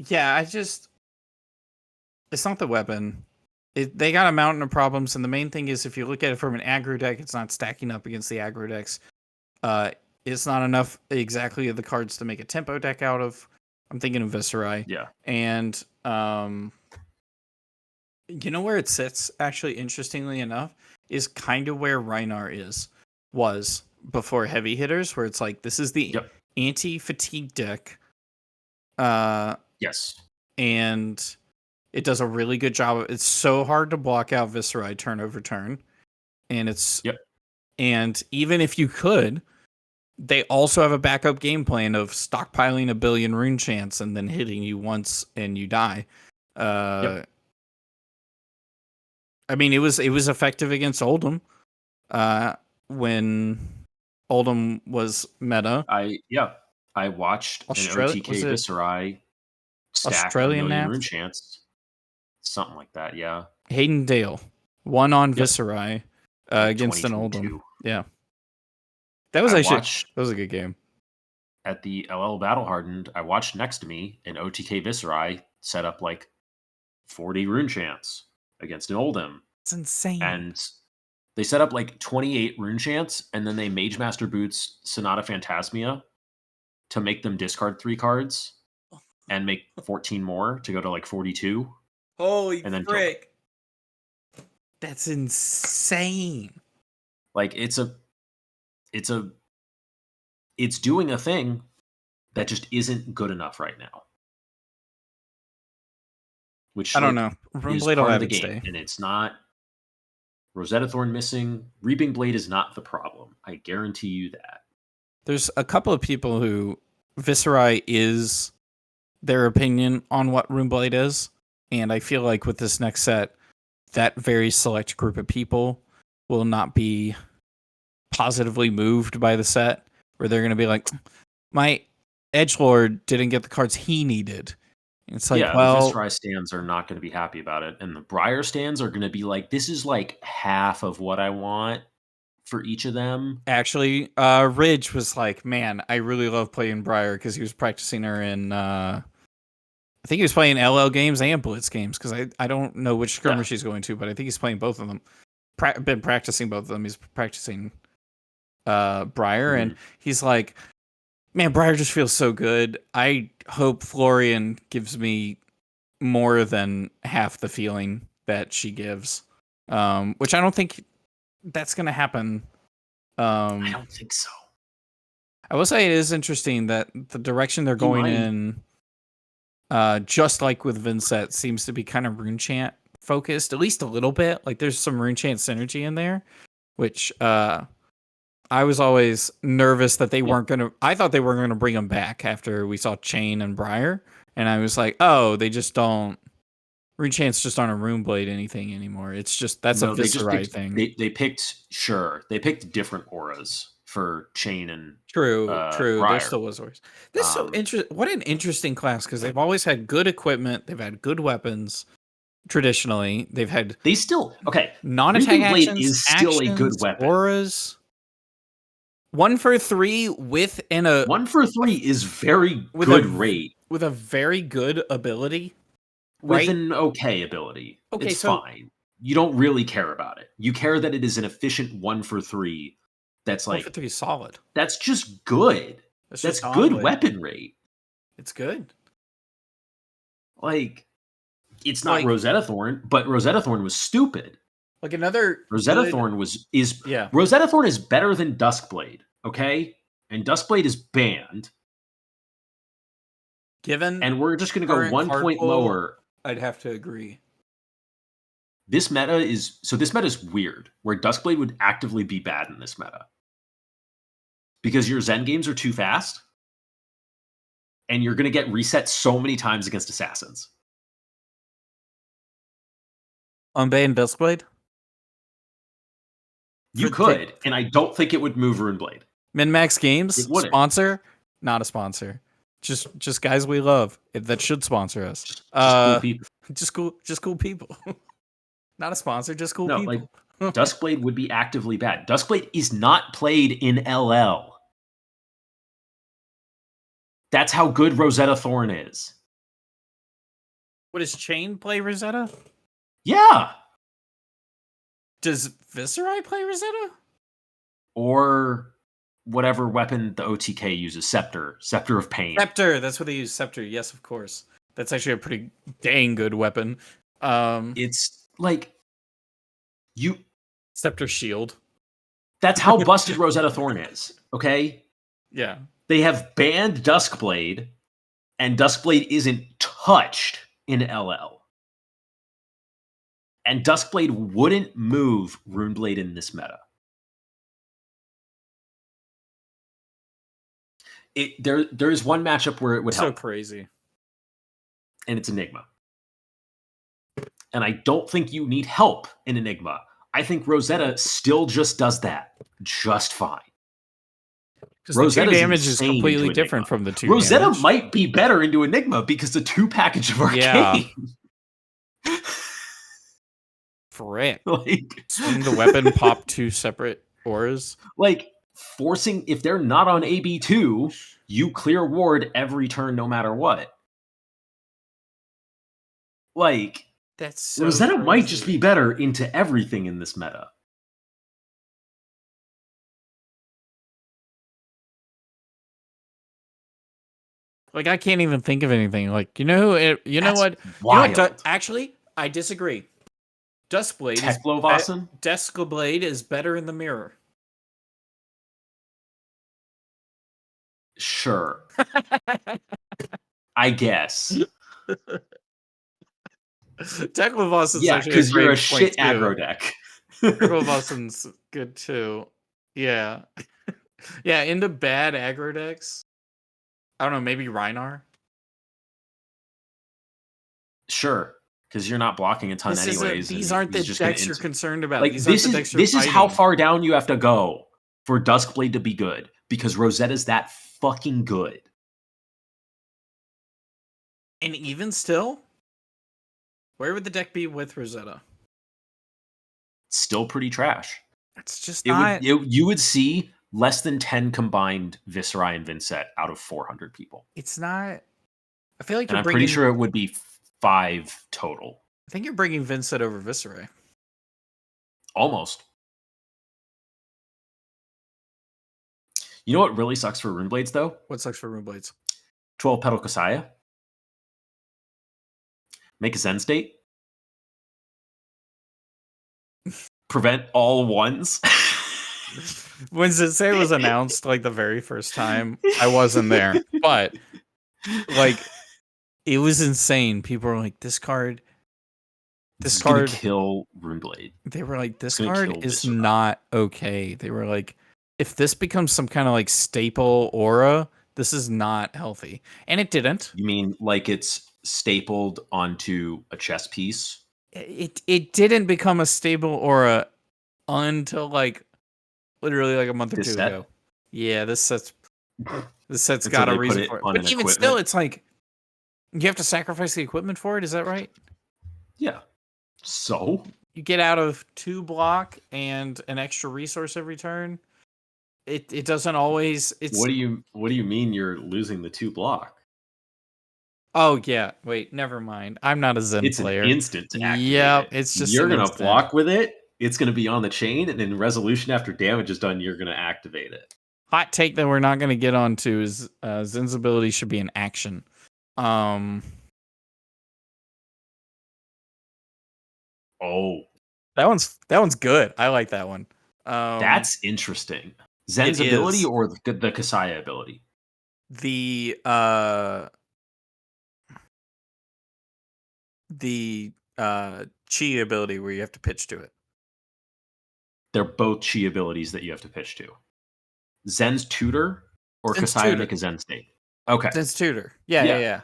yeah, it's not the weapon. They got a mountain of problems, and the main thing is, if you look at it from an aggro deck, it's not stacking up against the aggro decks. It's not enough exactly of the cards to make a tempo deck out of. I'm thinking of Viserai. Yeah. And you know where it sits, actually, interestingly enough, is kind of where Rhinar was before heavy hitters, where it's like, this is the anti-fatigue deck. Yes. And it does a really good job. It's so hard to block out Viserai turn over turn. And and even if you could, they also have a backup game plan of stockpiling a billion rune chants and then hitting you once and you die. I mean, it was effective against Oldham when Oldham was meta. I watched an OTK Viserai stack Australian a million Nap? rune chants. Something like that, yeah. Hayden Dale won on Yep. Viserai against an Oldham. 2022. Yeah. That was that was a good game. At the LL Battle Hardened, I watched next to me an OTK Viserai set up like 40 rune chants against an Oldham. It's insane. And they set up like 28 rune chants, and then they Mage Master Boots Sonata Phantasmia to make them discard 3 cards and make 14 more to go to like 42. Holy and then frick. That's insane. Like it's doing a thing that just isn't good enough right now. Which I don't know. Runeblade will have its day. And it's not Rosetta Thorn missing. Reaping Blade is not the problem. I guarantee you that. There's a couple of people who Viserai is their opinion on what Runeblade is. And I feel like with this next set, that very select group of people will not be positively moved by the set, where they're going to be like, my edgelord didn't get the cards he needed. And it's like, yeah, well, the Viserai stands are not going to be happy about it. And the Briar stands are going to be like, this is like half of what I want for each of them. Actually, Ridge was like, man, I really love playing Briar because he was practicing her in, I think he was playing LL games and Blitz games, because I don't know which skirmish he's going to, but I think he's playing both of them. Been practicing both of them. He's practicing Briar, and he's like, man, Briar just feels so good. I hope Florian gives me more than half the feeling that she gives, which I don't think that's going to happen. I don't think so. I will say it is interesting that the direction they're going in, just like with Vincent, seems to be kind of rune chant focused, at least a little bit. Like there's some rune chant synergy in there, which I was always nervous that they weren't going to. I thought they were going to bring them back after we saw Chain and Briar, and I was like, oh, they just don't. Rune chants just aren't a rune blade anything anymore. It's just a Viserai thing. They picked different auras for Chain and True. Briar. There still was auras. This is so interesting. What an interesting class, because they've always had good equipment. They've had good weapons. Traditionally, non-attack Blade actions is still a good weapon. Auras. 1 for 3 with a 1 for 3 is very good rate with a very good ability, with an okay ability. Okay, it's fine. You don't really care about it. You care that it is an efficient 1 for 3. That's like 1 for 3 is solid. That's just good. That's good weapon rate. It's good. Like, it's not Rosetta Thorn, but Rosetta Thorn was stupid. Like another Rosetta Thorn Rosetta Thorn is better than Duskblade, okay? And Duskblade is banned. And we're just going to go 1 point lower. I'd have to agree. This meta is weird, where Duskblade would actively be bad in this meta. Because your Zen games are too fast, and you're going to get reset so many times against assassins. Unban Duskblade? You could, and I don't think it would move Runeblade. Min-Max Games? Sponsor? Not a sponsor. Just guys we love that should sponsor us. Just cool people. Not a sponsor, just cool people. Like, Duskblade would be actively bad. Duskblade is not played in LL. That's how good Rosetta Thorn is. What, does Chain play Rosetta? Yeah. Does Viserai play Rosetta? Or whatever weapon the OTK uses, Scepter of Pain. Scepter, that's what they use, Scepter. Yes, of course. That's actually a pretty dang good weapon. It's like Scepter Shield. That's how busted Rosetta Thorn is, okay? Yeah. They have banned Duskblade, and Duskblade isn't touched in LL. And Duskblade wouldn't move Runeblade in this meta. There is one matchup where it would help. So crazy. And it's Enigma. And I don't think you need help in Enigma. I think Rosetta still just does that just fine. Because the 2 damage is completely different from the 2 Rosetta damage. might be better into Enigma because the 2 package of Arcane. Yeah. Correct. Like, swing the weapon, pop 2 separate auras. Like, forcing, if they're not on AB2, you clear ward every turn no matter what. Like, That's so Rosetta crazy. might just be better into everything in this meta. Like, I can't even think of anything. Like, you know who? You know what? Wild. You know what? Actually, I disagree. Duskblade Teklovasan? Duskblade is better in the mirror. Sure. I guess. Teklovasan's Yeah, actually because you're a great shit point, too. aggro deck. Teklovasan's good too. Yeah. Yeah, into bad aggro decks. I don't know, maybe Rhinar? Sure, because you're not blocking a ton anyways. These aren't the decks you're concerned about. Like, These this aren't the is decks you're this is how fighting. far down you have to go for Duskblade to be good, because Rosetta's that fucking good. And even still, where would the deck be with Rosetta? Still pretty trash. It's just not. You would see less than 10 combined Viserai and Vincent out of 400 people. It's not. I feel like And I'm pretty sure it would be 5 total. I think you're bringing Vincent over Viserai. Almost. You know what really sucks for Runeblades, though? What sucks for Runeblades? 12 Petal Kasaya. Make a Zen state. Prevent all ones. When Zinsei was announced, like, the very first time, I wasn't there. But, like, it was insane. People were like, this card... This card... Gonna kill Runeblade. They were like, this card is not okay. They were like, if this becomes some kind of, like, staple aura, this is not healthy. And it didn't. You mean like it's stapled onto a chess piece? It didn't become a stable aura until, like, literally like a month or two ago. Yeah, this set's got a reason for it. But even still, it's like you have to sacrifice the equipment for it. Is that right? Yeah. So you get out of 2 block and an extra resource every turn. It doesn't always. It's what do you mean you're losing the 2 block? Oh yeah, wait, never mind. I'm not a Zen player. It's an instant to activate. Yeah, it's just you're gonna block with it. It's gonna be on the chain, and then resolution after damage is done, you're gonna activate it. Hot take that we're not gonna get onto is Zen's ability should be an action. Oh, that one's good. I like that one. That's interesting. Zen's ability or the Kasaya ability? The Chi ability where you have to pitch to it. They're both Chi abilities that you have to pitch to. Zen's tutor or Zen's Kasaya tutor. make a Zen state? Okay. Zen's tutor. Yeah.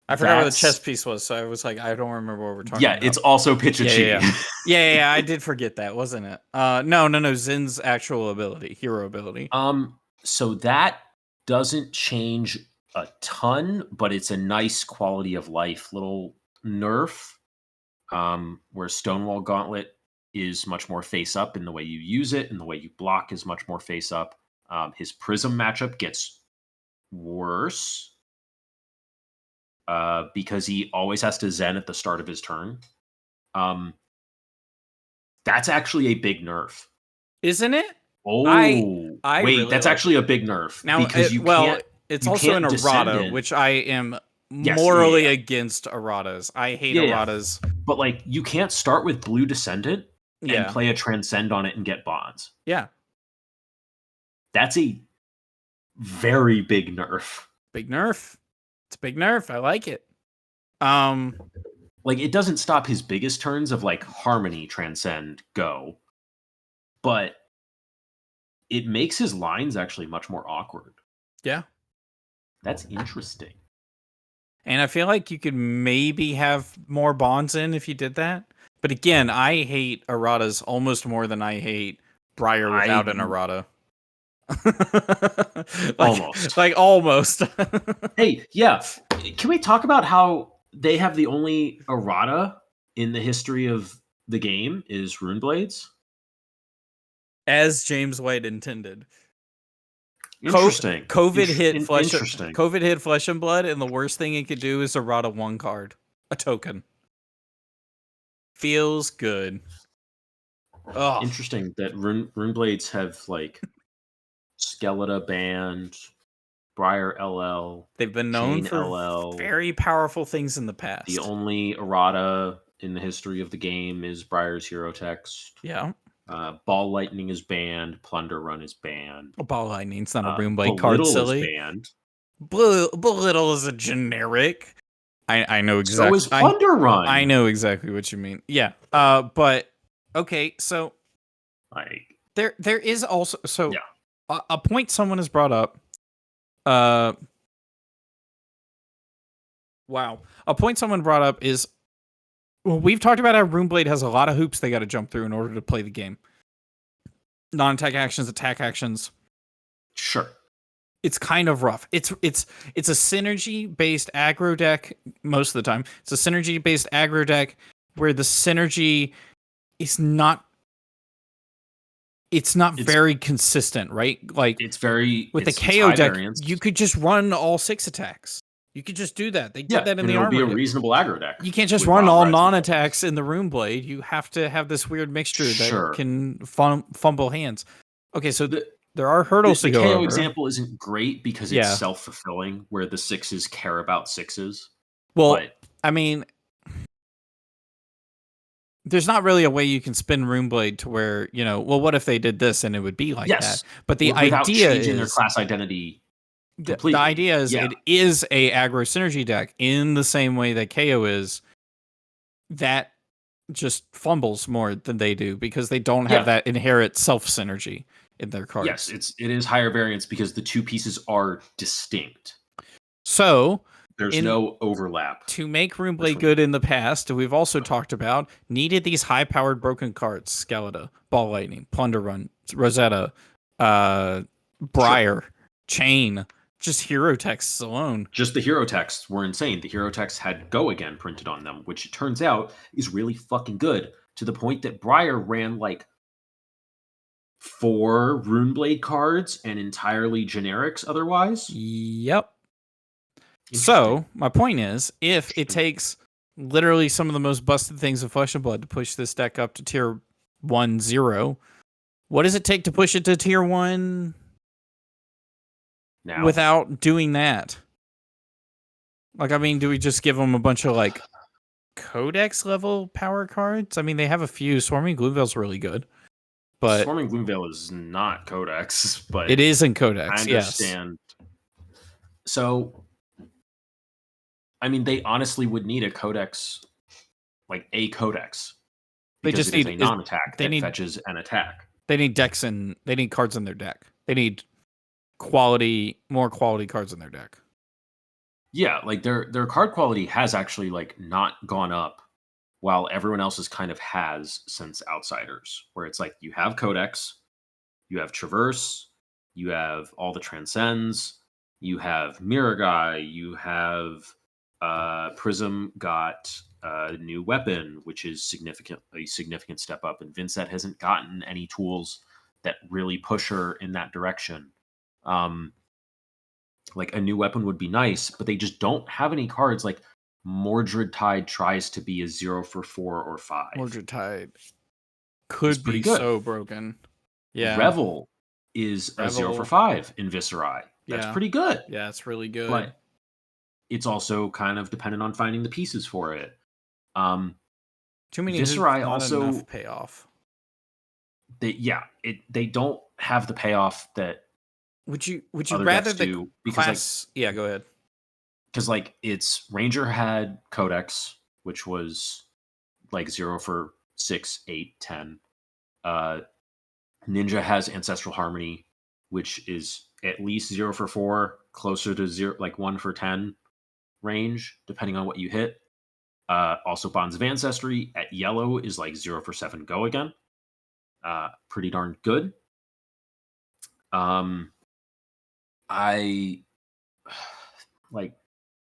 I forgot where the chess piece was, so I was like, I don't remember what we're talking about. Yeah, it's also pitch a Chi. Yeah, I did forget that, wasn't it? No, Zen's actual ability, hero ability. So that doesn't change a ton, but it's a nice quality of life little nerf. Where Stonewall Gauntlet is much more face up in the way you use it, and the way you block is much more face up. His Prism matchup gets worse because he always has to Zen at the start of his turn. That's actually a big nerf, isn't it? Oh, I wait, really that's actually a big nerf. Now, because it's also an errata, which I am morally against erratas. I hate erratas. But like, you can't start with Blue Descendant and play a Transcend on it and get bonds. Yeah. That's a very big nerf. Big nerf. It's a big nerf. I like it. Like, it doesn't stop his biggest turns of like Harmony, Transcend, Go, but it makes his lines actually much more awkward. Yeah. That's interesting. And I feel like you could maybe have more bonds in if you did that. But again, I hate erratas almost more than I hate Briar without an errata. Almost. Hey, yeah. Can we talk about how they have the only errata in the history of the game is Runeblades. As James White intended. Interesting. COVID hit flesh. Interesting. COVID hit Flesh and Blood, and the worst thing it could do is errata 1 card, a token. Feels good. Oh, Interesting that Runeblades have like Skeleton banned, Briar LL. They've been known Chain for LL. very powerful things in the past. The only errata in the history of the game is Briar's Hero Text. Yeah. Ball Lightning is banned. Plunder Run is banned. Ball Lightning's not a Runeblade card, Belittle silly. is banned. Belittle is a generic. I know exactly. So is Plunder Run. I know exactly what you mean. Yeah. But okay, so like there is also yeah. a point someone has brought up. Wow. A point someone brought up is, well, we've talked about how Runeblade has a lot of hoops they got to jump through in order to play the game. Non-attack actions, attack actions. Sure. It's kind of rough. It's a synergy-based aggro deck most of the time. It's a synergy-based aggro deck where the synergy is not very consistent, right? Like it's very with the KO deck, you could just run all 6 attacks. You could just do that. They did that in the armor. It'll be a reasonable aggro deck. You can't just run all non-attacks in the Runeblade. You have to have this weird mixture that can fumble hands. Okay, so there are hurdles to go over. The KO example isn't great because it's self-fulfilling, where the 6s care about 6s. Well, I mean, there's not really a way you can spin Runeblade to where, well, what if they did this and it would be like that? But the idea is changing their class identity. The idea is it is a aggro synergy deck in the same way that KO is. That just fumbles more than they do because they don't have that inherent self synergy in their cards. Yes, it is higher variance because the two pieces are distinct. So there's no overlap. To make Runeblade good in the past, we've also talked about needed these high powered broken cards: Skeleton, Ball Lightning, Plunder Run, Rosetta, Briar, Chain. Just hero texts alone. Just the hero texts were insane. The hero texts had Go Again printed on them, which it turns out is really fucking good, to the point that Briar ran like 4 Runeblade cards and entirely generics otherwise. Yep. So, my point is, if it takes literally some of the most busted things of Flesh and Blood to push this deck up to tier 1-0, what does it take to push it to tier 1? Now, without doing that? Like, I mean, do we just give them a bunch of, like, Codex level power cards? I mean, they have a few. Swarming Gloomveil's really good. But Swarming Gloomveil is not Codex, but it is in Codex, I understand. Yes. So, I mean, they honestly would need a Codex, like a Codex. They just need a non-attack that fetches an attack. They need decks and they need cards in their deck. They need more quality cards in their deck. Yeah, like their card quality has actually like not gone up, while everyone else's kind of has since Outsiders, where it's like you have Codex, you have Traverse, you have all the Transcends, you have Mirror Guy, you have Prism got a new weapon, which is a significant step up, and Vincent hasn't gotten any tools that really push her in that direction. Like a new weapon would be nice, but they just don't have any cards. Like Mordred Tide tries to be a 0 for 4 or 5. Mordred Tide could be so broken. Yeah. Revel is a 0 for 5 in Viscerai. That's pretty good. Yeah, it's really good. But it's also kind of dependent on finding the pieces for it. Too many Viscerai also enough payoff. They don't have the payoff that. Would you rather the class? Like, yeah, go ahead. Because like it's Ranger had Codex, which was like 0 for 6, 8, 10. Ninja has Ancestral Harmony, which is at least 0 for 4, closer to 0, like 1 for 10 range, depending on what you hit. Also, Bonds of Ancestry at yellow is like 0 for 7 Go Again. Pretty darn good.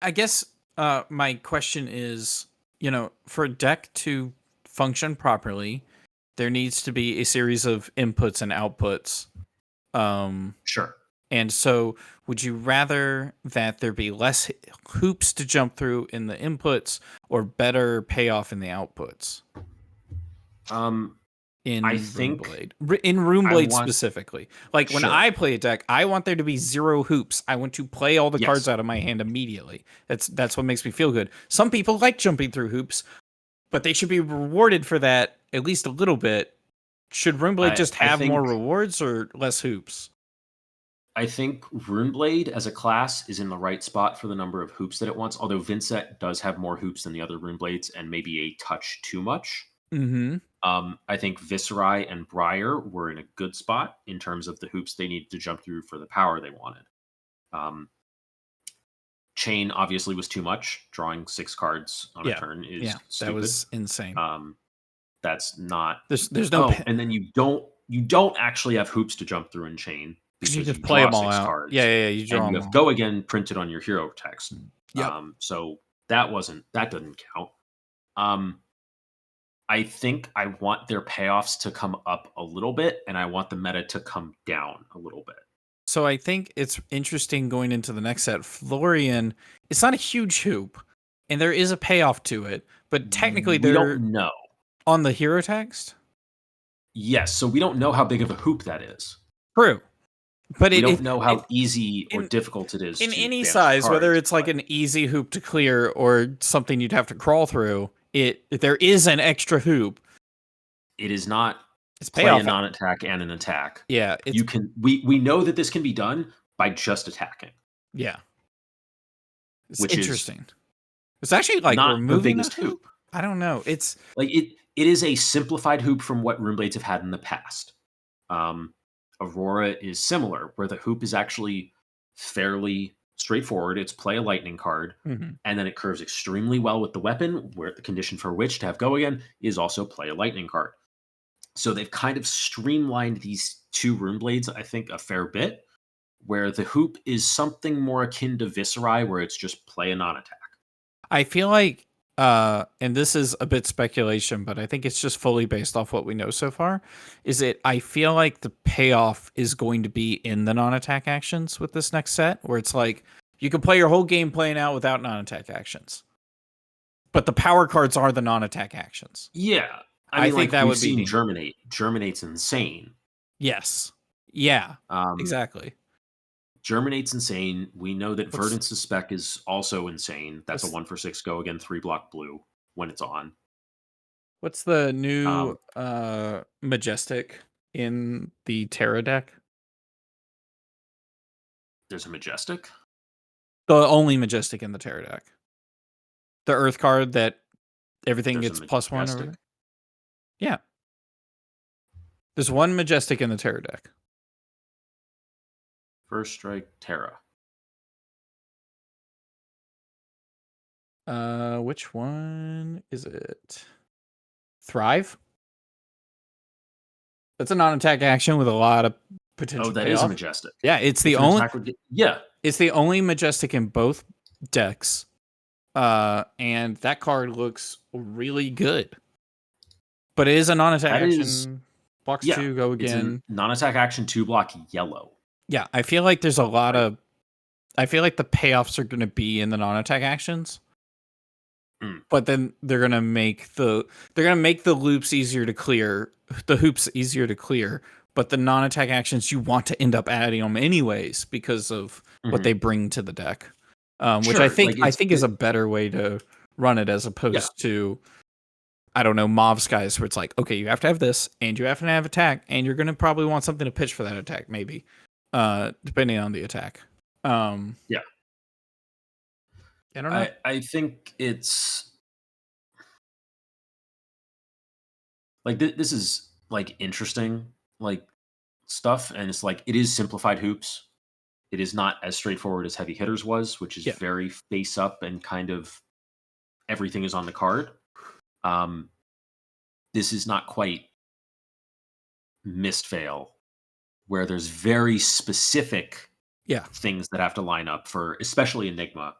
I guess my question is, for a deck to function properly, there needs to be a series of inputs and outputs. Sure. And so would you rather that there be less hoops to jump through in the inputs or better payoff in the outputs? In I think Runeblade. In Runeblade specifically. Like when I play a deck, I want there to be 0 hoops. I want to play all the cards out of my hand immediately. That's what makes me feel good. Some people like jumping through hoops, but they should be rewarded for that at least a little bit. Should Runeblade just have more rewards or less hoops? I think Runeblade as a class is in the right spot for the number of hoops that it wants, although Vincent does have more hoops than the other Runeblades and maybe a touch too much. Mm-hmm. I think Viserai and Briar were in a good spot in terms of the hoops they needed to jump through for the power they wanted. Chain obviously was too much. Drawing 6 cards on a turn is stupid. That was insane. That's not. There's no. And then you don't actually have hoops to jump through in Chain because you just play them all out. Cards, yeah. You draw and them. You have Go Again printed on your hero text. Yep. So that doesn't count. I think I want their payoffs to come up a little bit, and I want the meta to come down a little bit. So I think it's interesting going into the next set. Florian, it's not a huge hoop, and there is a payoff to it, but technically we don't know. On the hero text? Yes, so we don't know how big of a hoop that is. True. But we don't know how easy or difficult it is. In any size, whether it's like an easy hoop to clear or something you'd have to crawl through, there is an extra hoop. It is not it's play a non-attack and an attack. Yeah. We know that this can be done by just attacking. Yeah. It's interesting. It's actually like not removing the biggest hoop. I don't know. It's like it is a simplified hoop from what Runeblades have had in the past. Aurora is similar, where the hoop is actually fairly straightforward. It's play a lightning card, and then it curves extremely well with the weapon, where the condition for which to have Go Again is also play a lightning card. So they've kind of streamlined these 2 Runeblades, I think, a fair bit, where the hoop is something more akin to Viserai, where it's just play a non-attack. I feel like, and this is a bit speculation, but I think it's just fully based off what we know so far, I feel like the payoff is going to be in the non-attack actions with this next set, where it's like, you can play your whole game playing out without non-attack actions. But the power cards are the non-attack actions. Yeah. I mean, think that would be Germinate. Germinate's insane. Yes. Yeah. Exactly. Germinate's insane. We know that Verdant Suspect is also insane. That's a 1-for-6 Go Again 3-block blue when it's on. What's the new Majestic in the Terra deck? There's a Majestic? The only Majestic in the Terra deck. The Earth card that everything gets +1 over. Yeah. There's one Majestic in the Terra deck. First Strike Terra. Which one is it? Thrive? That's a non-attack action with a lot of potential. Oh, that is a Majestic. Yeah, it's the only. It's the only Majestic in both decks. And that card looks really good. But it is a non-attack action. Blocks 2, Go Again. Non-attack action 2-block yellow. Yeah, I feel like there's a lot of. I feel like the payoffs are going to be in the non-attack actions. But then they're gonna make the loops easier to clear, the hoops easier to clear. But the non-attack actions, you want to end up adding them anyways because of what they bring to the deck, which I think is a better way to run it as opposed to, I don't know, Mauve Skies, where it's like, okay, you have to have this, and you have to have attack, and you're gonna probably want something to pitch for that attack, maybe, depending on the attack. Yeah. I don't know. I think it's like this is like interesting like stuff, and it's like it is simplified hoops. It is not as straightforward as Heavy Hitters was, which is very face up and kind of everything is on the card. This is not quite Mist Veil, where there's very specific things that have to line up for, especially Enigma.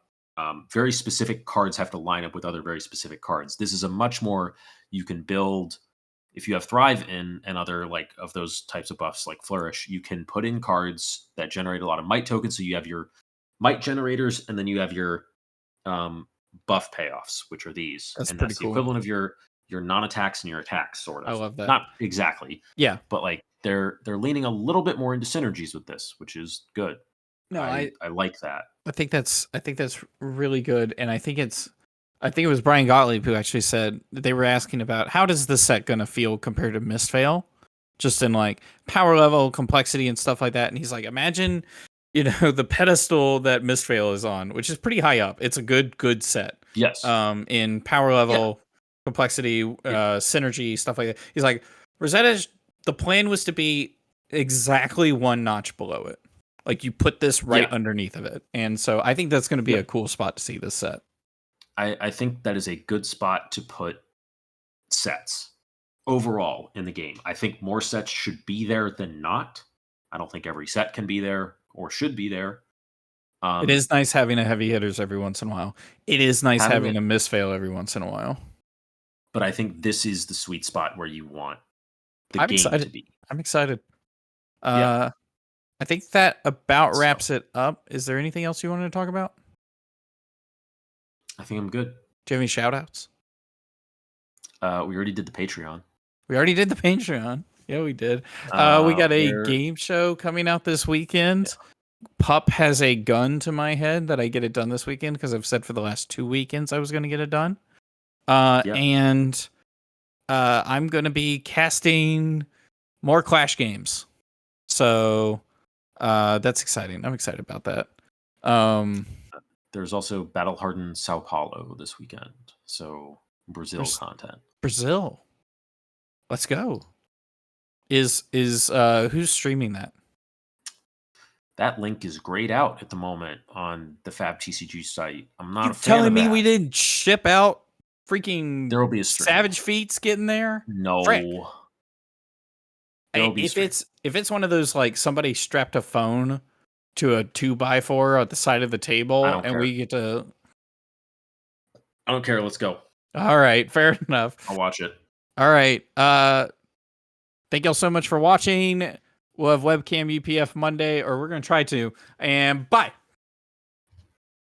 very specific cards have to line up with other very specific cards. This is a much more you can build. If you have Thrive in and other like of those types of buffs like Flourish, you can put in cards that generate a lot of might tokens. So you have your might generators, and then you have your buff payoffs, which are these. That's and pretty that's the cool. equivalent of your non-attacks and your attacks, sort of. I love that. Not exactly. Yeah. But like they're leaning a little bit more into synergies with this, which is good. No, I like that. I think that's really good, and I think it was Brian Gottlieb who actually said that they were asking about how does this set gonna feel compared to Mistveil, just in like power level, complexity, and stuff like that. And he's like, imagine, the pedestal that Mistveil is on, which is pretty high up. It's a good set. Yes. In power level, complexity, synergy, stuff like that. He's like, Rosetta. The plan was to be exactly one notch below it. Like you put this right underneath of it. And so I think that's going to be a cool spot to see this set. I think that is a good spot to put sets overall in the game. I think more sets should be there than not. I don't think every set can be there or should be there. It is nice having a heavy hitters every once in a while. It is nice having a Mistveil every once in a while. But I think this is the sweet spot where you want the game to be. I'm excited. I think that about wraps it up. Is there anything else you wanted to talk about? I think I'm good. Do you have any shout outs? We already did the Patreon. Yeah, we did. We got a game show coming out this weekend. Yeah. Pup has a gun to my head that I get it done this weekend because I've said for the last 2 weekends I was going to get it done. And I'm going to be casting more Clash games. So that's exciting. I'm excited about that. There's also Battle Hardened Sao Paulo this weekend. So Brazil content. Brazil. Let's go. Is who's streaming that? That link is grayed out at the moment on the FABTCG site. I'm not a fan telling me we didn't ship out freaking there will be a stream. Savage Feats getting there? No. If it's one of those like somebody strapped a phone to a 2x4 at the side of the table and we get to I don't care, let's go. All right, fair enough. I'll watch it. All right. Thank y'all so much for watching. We'll have webcam UPF Monday, or we're gonna try to. And bye.